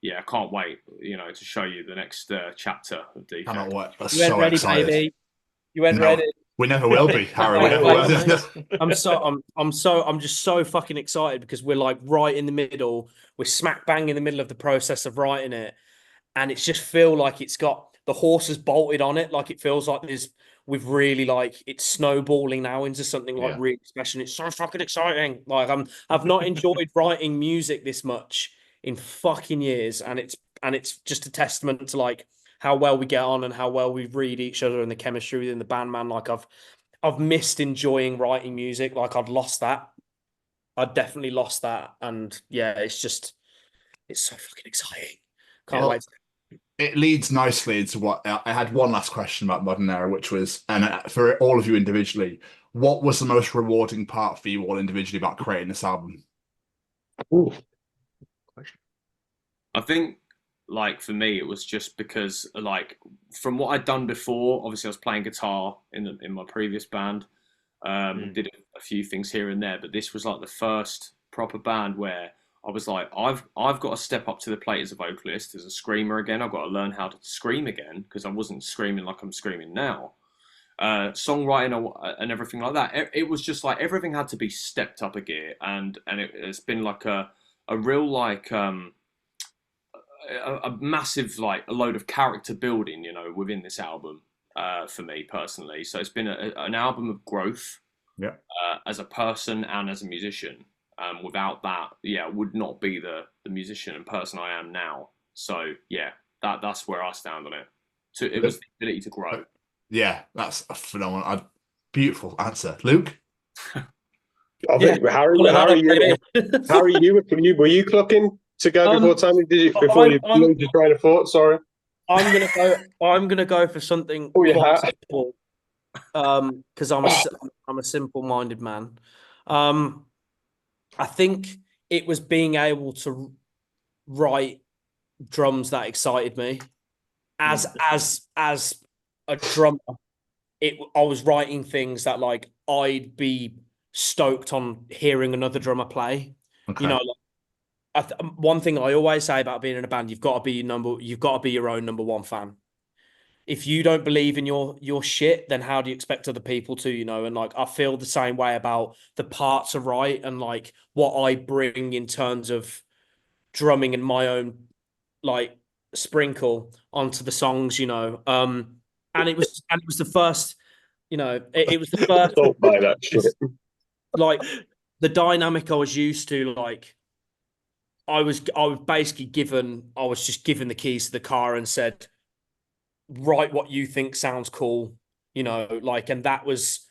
yeah, I can't wait, to show you the next chapter of Defects. Cannot wait. You ain't ready, excited. baby. You ain't ready. We never will be, Harry. We never will. I'm just so fucking excited because we're like right in the middle. We're smack bang in the middle of the process of writing it, and it's just feel like it's got the horse has bolted on it. Like it feels like we've really like it's snowballing now into something like really special. And it's so fucking exciting. Like I've not enjoyed writing music this much in fucking years, and it's just a testament to like how well we get on and how well we read each other and the chemistry within the band, man. Like I've missed enjoying writing music. Like I'd lost that. I'd definitely lost that. And yeah, it's so fucking exciting. Can't wait. It leads nicely into what I had one last question about Modern Era, which was, and for all of you individually, what was the most rewarding part for you all individually about creating this album? Ooh. I think, like, for me, it was just because, like, from what I'd done before, obviously I was playing guitar in my previous band, did a few things here and there, but this was, like, the first proper band where I was like, I've got to step up to the plate as a vocalist, as a screamer again. I've got to learn how to scream again, because I wasn't screaming like I'm screaming now. Songwriting and everything like that. It was just, like, everything had to be stepped up a gear, and it's been, like, a real, like... a massive, like, a load of character building, within this album, for me personally. So it's been an album of growth, as a person and as a musician. Without that, I would not be the musician and person I am now. So yeah, that's where I stand on it. So it was the ability to grow. Yeah, that's a phenomenal, beautiful answer, Luke. I think Harry, were you clocking to go before time? Did you before you lose your train of thought? Sorry. I'm gonna go for something quite simple. Because I'm a simple-minded man. I think it was being able to write drums that excited me, as a drummer, I was writing things that like I'd be stoked on hearing another drummer play. Okay. You know, like, one thing I always say about being in a band, you've got to be your own number one fan. If you don't believe in your shit, then how do you expect other people to, you know? And like, I feel the same way about the parts of right and like what I bring in terms of drumming and my own like sprinkle onto the songs, you know. And it was the first, you know, it was the first Don't buy that shit. like the dynamic I was used to, like I was basically I was just given the keys to the car and said, write what you think sounds cool, you know, like, and that was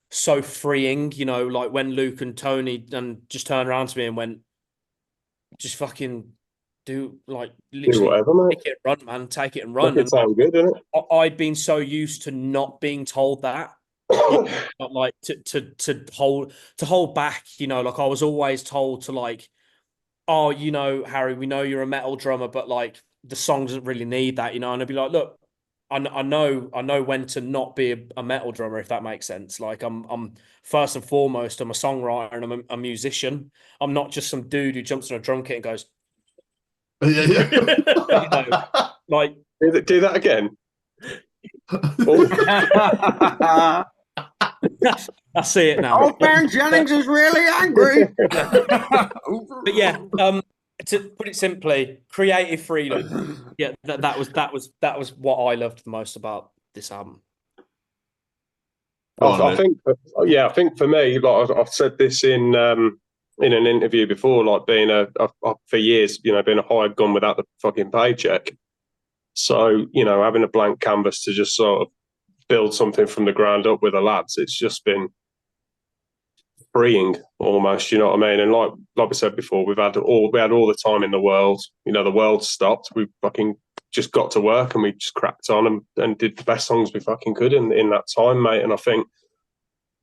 so freeing, you know, like when Luke and Tony and just turned around to me and went, just fucking do like literally whatever, mate. take it and run, man, take it and run. It sounds good, doesn't it? I'd been so used to not being told that, you know, like to hold back, you know, like I was always told to like, oh, you know, Harry, we know you're a metal drummer, but like the song doesn't really need that, you know. And I'd be like, look, I know when to not be a metal drummer, if that makes sense. Like I'm first and foremost, I'm a songwriter and I'm a musician. I'm not just some dude who jumps on a drum kit and goes, Yeah. you know, like do that again. I see it now. Old man Jennings is really angry. But yeah, to put it simply, creative freedom. Yeah, that was what I loved the most about this album. I think for me, like I've said this in an interview before, like being for years, you know, being a hired gun without the fucking paycheck. So, you know, having a blank canvas to just sort of build something from the ground up with the lads, it's just been freeing almost, you know what I mean? And like we said before, we had all the time in the world. You know, the world stopped. We fucking just got to work and we just cracked on and did the best songs we fucking could in that time, mate. And I think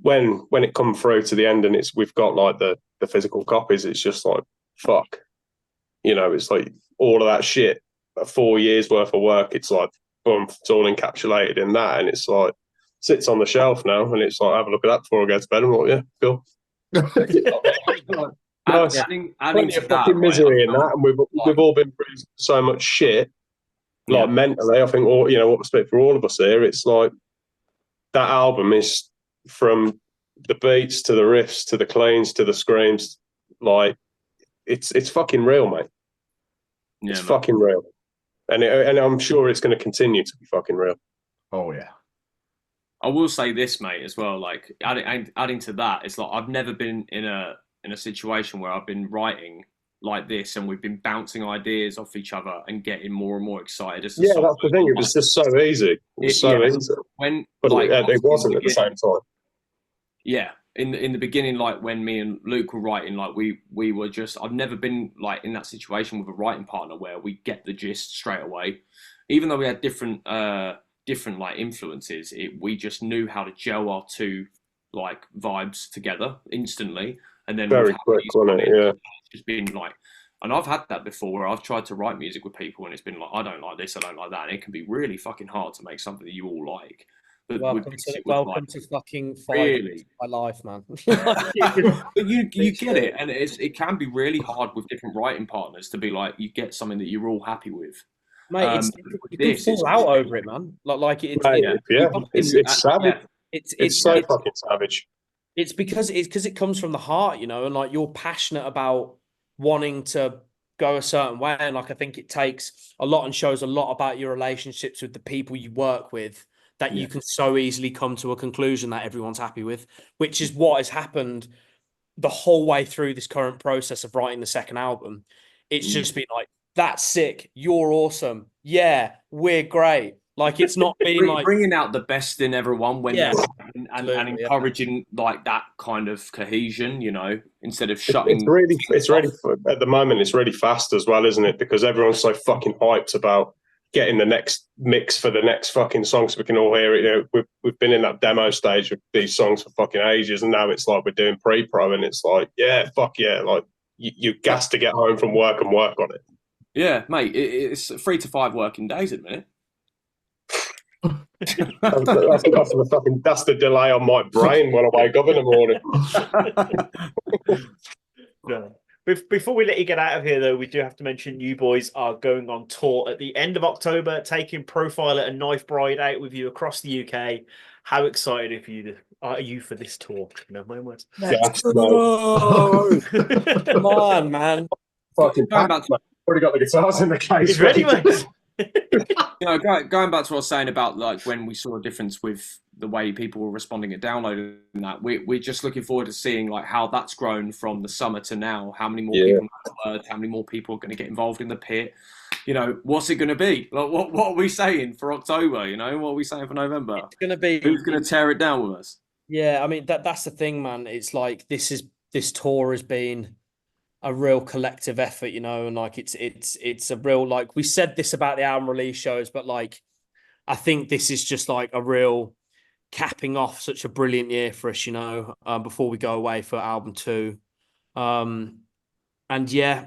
when it come through to the end and we've got like the physical copies, it's just like fuck. You know, it's like all of that shit, 4 years worth of work, it's like boom, it's all encapsulated in that, and it's like sits on the shelf now, and it's like have a look at that before I go to bed. And what, yeah, cool. Nice. Adding Plenty to of that, fucking misery right, in that, and we've all been through so much shit, like mentally. I think all, you know, what we speak for all of us here, it's like that album is from the beats to the riffs to the cleans to the screams, like it's fucking real, mate. Yeah, it's fucking real, and I'm sure it's going to continue to be fucking real. Oh yeah. I will say this, mate, as well. Like adding to that, it's like I've never been in a situation where I've been writing like this and we've been bouncing ideas off each other and getting more and more excited. That's the thing. It was just so easy. It was so easy. But like, it wasn't at the same time. Yeah, in the beginning, like when me and Luke were writing, like we were just. I've never been like in that situation with a writing partner where we get the gist straight away, even though we had different like influences. We just knew how to gel our two like vibes together instantly, and then very quick, wasn't it? Yeah, it's just been like. And I've had that before where I've tried to write music with people and it's been like, I don't like this, I don't like that. And it can be really fucking hard to make something that you all like. But welcome to fucking really my life, man. But you get it, and it can be really hard with different writing partners to be like you get something that you're all happy with. Mate, you can fall out over it, man. Like it's savage. It's so fucking savage. It's because it comes from the heart, you know, and like you're passionate about wanting to go a certain way, and like I think it takes a lot and shows a lot about your relationships with the people you work with that you can so easily come to a conclusion that everyone's happy with, which is what has happened the whole way through this current process of writing the second album. It's just been like, that's sick, you're awesome, yeah, we're great. Like it's not being like bringing out the best in everyone when and encouraging like that kind of cohesion, you know, instead of shutting. It's really at the moment. It's really fast as well, isn't it? Because everyone's so fucking hyped about getting the next mix for the next fucking song, so we can all hear it. You know, we've been in that demo stage of these songs for fucking ages, and now it's like we're doing pre-pro, and it's like, yeah, fuck yeah, like you gas to get home from work and work on it. Yeah, mate, it's 3 to 5 working days at the minute. That's the delay on my brain when I wake up in the morning. No. Before we let you get out of here, though, we do have to mention you boys are going on tour at the end of October, taking Profiler and Knife Bride out with you across the UK. How excited are you for this tour? No, my words. Yes, Come on, man. fucking Going back to already got the guitars in the case. He's ready, mate. Going back to what I was saying about like when we saw a difference with the way people were responding at downloading that, we're just looking forward to seeing like how that's grown from the summer to now. How many more people have heard, how many more people are going to get involved in the pit? What's it going to be? Like, what are we saying for October? What are we saying for November? It's going to be. Who's going to tear it down with us? Yeah, I mean that's the thing, man. It's like this tour has been a real collective effort, and like it's a real, like, we said this about the album release shows, but like I think this is just like a real capping off such a brilliant year for us, before we go away for album 2. And yeah,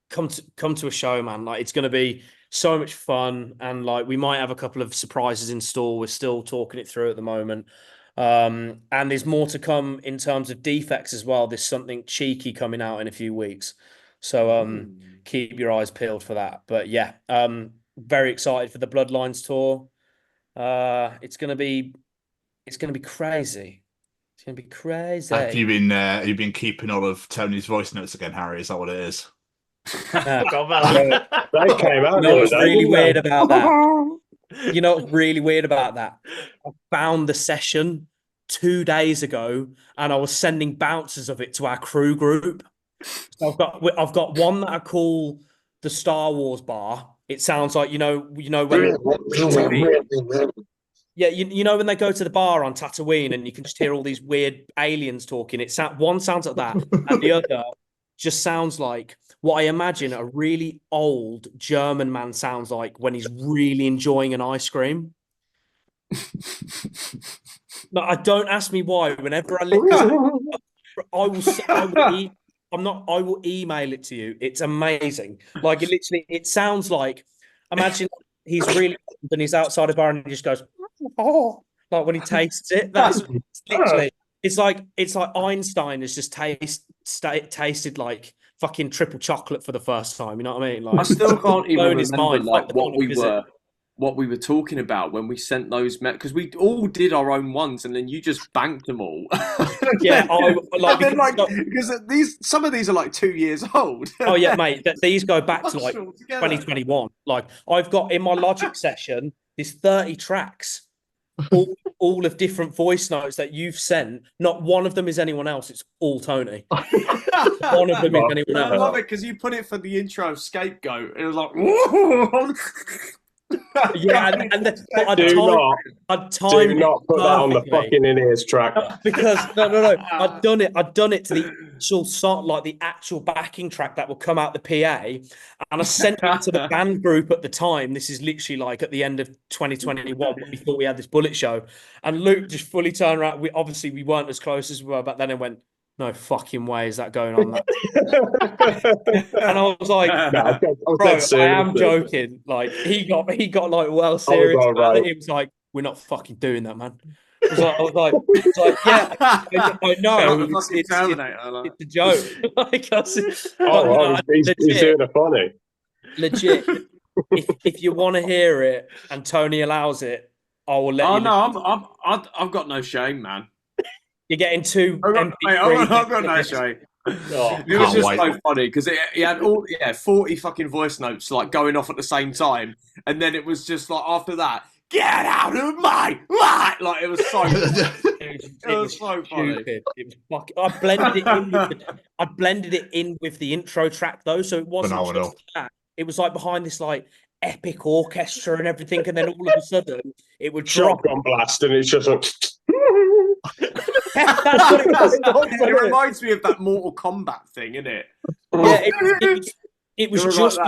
come to a show, man. Like, it's going to be so much fun, and like we might have a couple of surprises in store. We're still talking it through at the moment. And there's more to come in terms of Defects as well. There's something cheeky coming out in a few weeks, so keep your eyes peeled for that. But yeah, very excited for the Bloodlines tour. It's gonna be crazy. It's gonna be crazy. Have you been keeping all of Tony's voice notes again, Harry? Is that what it is? They came out. You know what's really weird about that? You know what's really weird about that? I found the session 2 days ago, and I was sending bouncers of it to our crew group. So I've got one that I call the Star Wars bar. It sounds like when when they go to the bar on Tatooine and you can just hear all these weird aliens talking. One sounds like that, and the other just sounds like what I imagine a really old German man sounds like when he's really enjoying an ice cream. No, don't ask me why. Whenever I listen, I will email it to you. It's amazing. Like, it sounds like, imagine he's really, and he's outside a bar and he just goes, oh, like when he tastes it. That's literally. It's like Einstein has just tasted like fucking triple chocolate for the first time. You know what I mean? Like, I still can't even remember like what we were talking about when we sent those, because we all did our own ones and then you just banked them all. Yeah, because some of these are like 2 years old. Oh yeah, mate. These go back to like 2021. Like, I've got in my Logic session, there's 30 tracks. All of different voice notes that you've sent. Not one of them is anyone else. It's all Tony. One of them is anyone else. I love it because you put it for the intro of Scapegoat. It was like, whoa. Yeah, do not put that on the fucking in-ears track. Because no, I'd done it to the actual song, like the actual backing track that will come out the PA, and I sent it to the band group at the time. This is literally like at the end of 2021 when we thought we had this Bullet show, and Luke just fully turned around. We weren't as close as we were back then, and went, no fucking way is that going on. And I was like, bro, I am joking. Like, he got like well serious about it. He was like, we're not fucking doing that, man. I was like, yeah, I know. It's a joke. He's doing it funny. Legit. If you want to hear it and Tony allows it, I will let you. No, I've got no shame, man. You're getting two. I've got no shame. It was just so funny because he had 40 fucking voice notes like going off at the same time, and then it was just like after that, get out of my life! Like, it was so. It was so funny. It was fucking. I blended it in with the intro track though, so it wasn't just that. It was like behind this like epic orchestra and everything, and then all of a sudden it would drop shotgun blast, and it's just like. That's what it was. It reminds me of that Mortal Kombat thing, isn't it? Yeah, it was just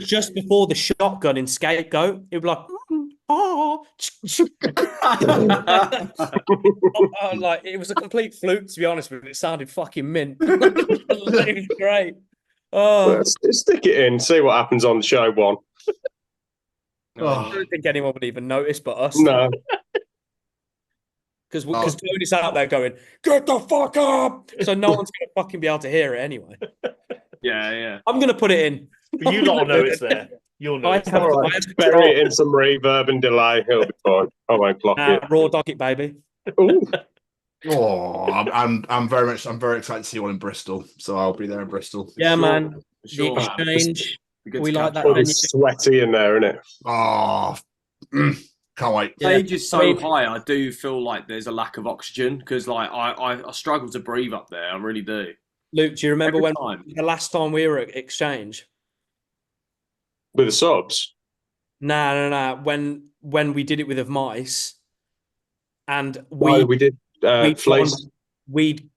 just before the shotgun in Scapegoat. It was like, like, it was a complete fluke, to be honest with you. It sounded fucking mint. It was great. Stick it in, see what happens on show one. I Oh, don't think anyone would even notice but us. No. Because Oh. Tony's out there going, get the fuck up. So no one's going to fucking be able to hear it anyway. Yeah. I'm going to put it in. You lot will know it's there. You'll know I it's have there. to- All right. Bury it in some reverb and delay. It'll be fine. I won't clock it. Raw dog it, baby. Ooh. oh, I'm very excited to see you all in Bristol. So I'll be there in Bristol. Yeah, Sure. man. Sure. The exchange. Be good We to like catch that up. Well, it's sweaty in there, isn't it? Oh, can't wait. Yeah. Stage is so I mean- high. I do feel like there's a lack of oxygen because, like, I struggle to breathe up there. I really do. Luke, do you remember Every when time. the last time we were at exchange? With the subs. No. When we did it with Of Mice, and We did we'd Flace, gone- we'd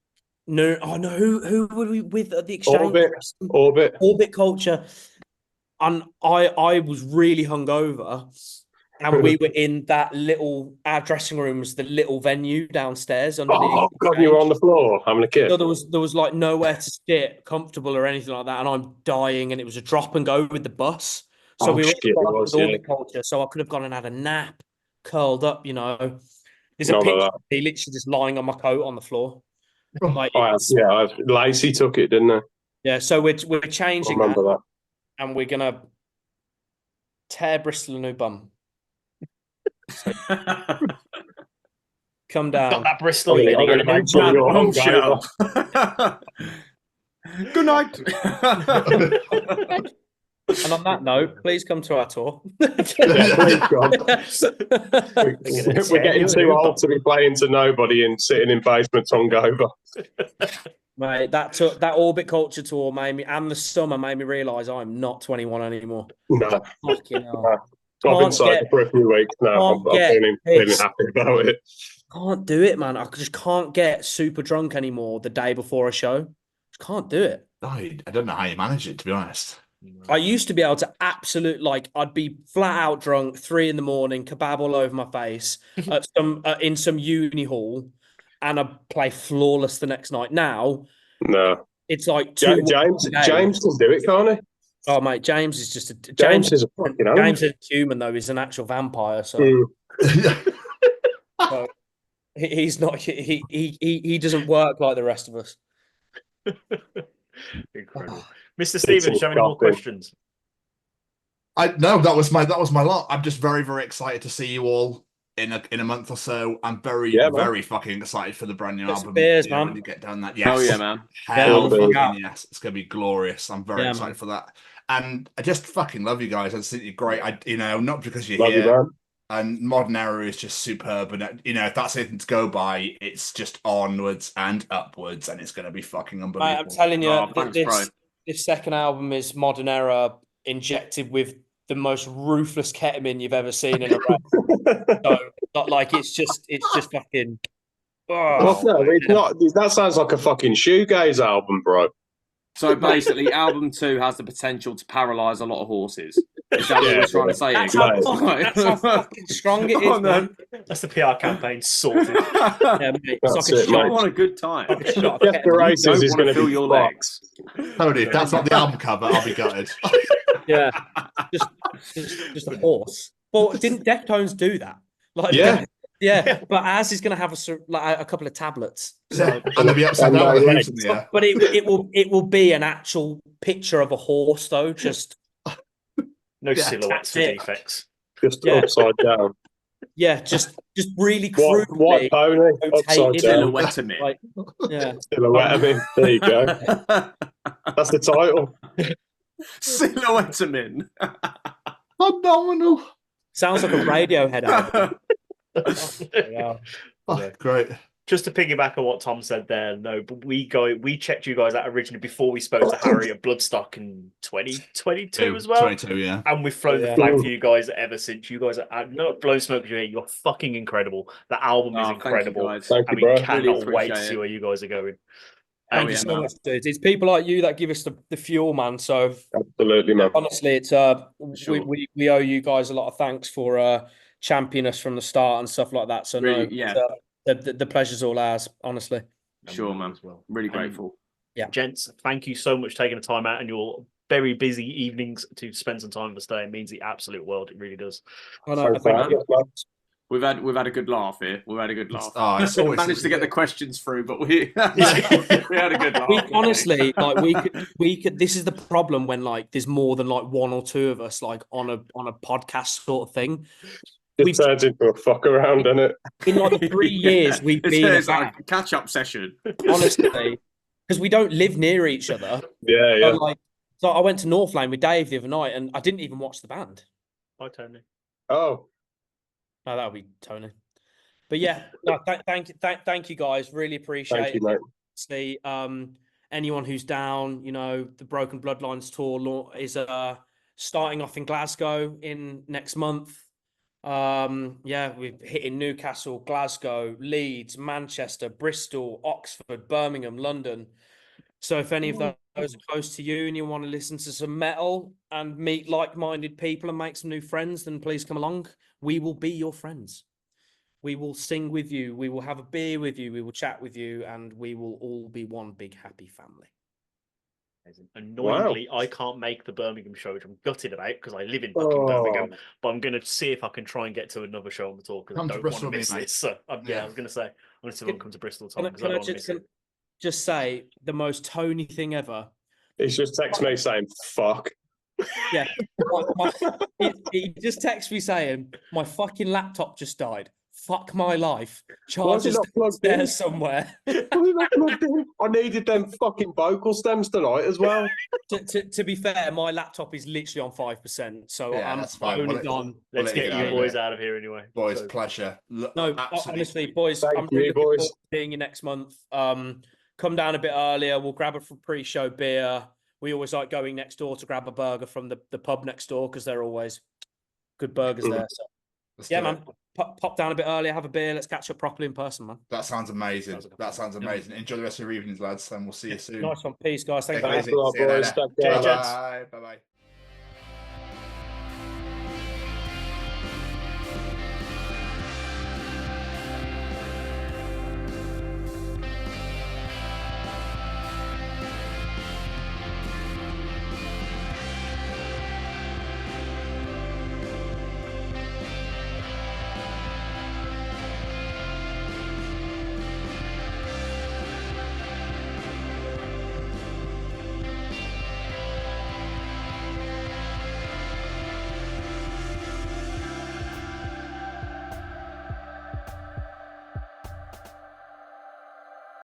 no, oh no, who were we with at the exchange? Orbit. Culture, and I was really hungover, and we were in that our dressing room was the little venue downstairs under Oh, the God, you were on the floor having a kid. So there was like nowhere to sit comfortable or anything like that, and I'm dying, and it was a drop and go with the bus. So Oh, we were shit, it was, with yeah. Orbit Culture, so I could have gone and had a nap, curled up, you know. There's a None of picture that. of me literally just lying on my coat on the floor. Like, Lacey took it, didn't they? yeah, so we're I changing remember that. and we're gonna tear Bristol a new bum. Come Got down. that Bristol. Oh, You're yeah, gonna I'm get gonna a make sure you're Bombshell. Good night. And on that note, please come to our tour. Yeah, please, God. We're getting too old to be playing to nobody and sitting in basements on Gover. Mate, that Orbit Culture tour made me, and the summer made me realise I'm not 21 anymore. No. Fucking hell. I've been sober for a few weeks now. I'm feeling happy about it. Can't do it, man. I just can't get super drunk anymore the day before a show. Just can't do it. I don't know how you manage it, to be honest. I used to be able to I'd be flat out drunk, 3 a.m, kebab all over my face at in some uni hall, and I'd play flawless the next night. Now, No. it's like James can do it, can't he? Oh, mate, James is just James is a fucking animal. James isn't human though; he's an actual vampire. So, so he's not. He doesn't work like the rest of us. Incredible. Mr. Stevens, do you have any more questions? No, that was my lot. I'm just very, very excited to see you all in a month or so. I'm very fucking excited for the brand new album. Beers, man. When you get down that, yes. Oh yeah, man. Hell Yeah, fucking yes. It's gonna be glorious. I'm very excited for that. And I just fucking love you guys. I just think you're great. Not because you're Love here. you, man. And Modern Era is just superb. And if that's anything to go by, it's just onwards and upwards, and it's going to be fucking unbelievable. I'm telling you, thanks, this second album is Modern Era injected with the most ruthless ketamine you've ever seen in a rap. So, not like it's just fucking. Well, no, it's not. That sounds like a fucking shoegaze album, bro. So basically, album 2 has the potential to paralyze a lot of horses. Is that what you're trying to say? That's how fucking strong it is, man. That's the PR campaign sorted. Yeah, mate. It's like a shot. I want a good time. Like a shot of Jeff the ketamine. Races is going to feel be your fucked. legs. Tony, if that's not the album cover, I'll be gutted. Yeah, just a horse. Well, didn't Deftones do that? Like, yeah. But ours is going to have a couple of tablets. So, And they'll be upside down with the hooves in the air. but it will be an actual picture of a horse, though. Just No silhouettes for defects. Just upside down. yeah, just really crudely. White pony, upside down. Silhouette me. Like, yeah. Silhouette of him. There you go. That's the title. Silhouette me. Phenomenal. Sounds like a Radiohead album. Yeah. Oh, great. Just to piggyback on what Tom said there, no, but we checked you guys out originally before we spoke to Harry at Bloodstock in 2022 as well. 22, yeah. And we've flown the flag for you guys ever since. You guys are not blowing smoke at you. You're fucking incredible. The album is incredible. Thank you, and we bro. cannot Really wait to appreciate see where you guys are going. Thank you so much, dude. It's people like you that give us the fuel, man. So Absolutely, man. honestly, it's Sure. we owe you guys a lot of thanks for championing us from the start and stuff like that. So Really, yeah. The pleasure's all ours, honestly. Sure, man. As well. Really grateful. Yeah. Gents, thank you so much for taking the time out and your very busy evenings to spend some time with us today. It means the absolute world. It really does. I know, So far, We've had a good laugh here. We've had a good laugh. Oh, it's always managed to get the questions through, but we had a good laugh. Honestly, like we could. This is the problem when like there's more than like one or two of us like on a podcast sort of thing. Just turns into a fuck around, doesn't it? In like the 3 years we've been It's like a catch-up session. honestly, because we don't live near each other. Yeah. So I went to North Lane with Dave the other night, and I didn't even watch the band. Hi, Tony. Oh. No, that would be Tony. But yeah, no, thank you guys. Really appreciate Thank you, mate. it. Honestly, anyone who's down, you know, the Broken Bloodlines tour is starting off in Glasgow in next month. Yeah, we're hitting Newcastle, Glasgow, Leeds, Manchester, Bristol, Oxford, Birmingham, London. So if any of those are close to you and you want to listen to some metal and meet like-minded people and make some new friends, then please come along. We will be your friends. We will sing with you. We will have a beer with you. We will chat with you, and we will all be one big happy family. Annoyingly, I can't make the Birmingham show, which I'm gutted about because I live in fucking Birmingham. But I'm going to see if I can try and get to another show on the tour because I don't want to miss this. So I was going to say, I'm going to see if I can come to Bristol. Tom, Can I just say the most Tony thing ever? He's just text me saying "fuck." Yeah, he just texted me saying my fucking laptop just died. Fuck my life. Charger's there somewhere. I needed them fucking vocal stems tonight as well. To be fair, my laptop is literally on 5%, so Yeah, I'm that's fine. only gone. Let's get you boys out of here anyway. Boys, pleasure. No, honestly, boys, Thank I'm you, really looking boys. forward to seeing you next month. Come down a bit earlier. We'll grab a pre-show beer. We always like going next door to grab a burger from the pub next door because they're always good burgers there. So yeah, man, pop down a bit earlier, have a beer. Let's catch up properly in person, man. That sounds amazing. That sounds amazing. Enjoy the rest of your evenings, lads, and we'll see you soon. Nice one. Peace, guys. Thank you. Thanks a lot, boys. Bye. Bye.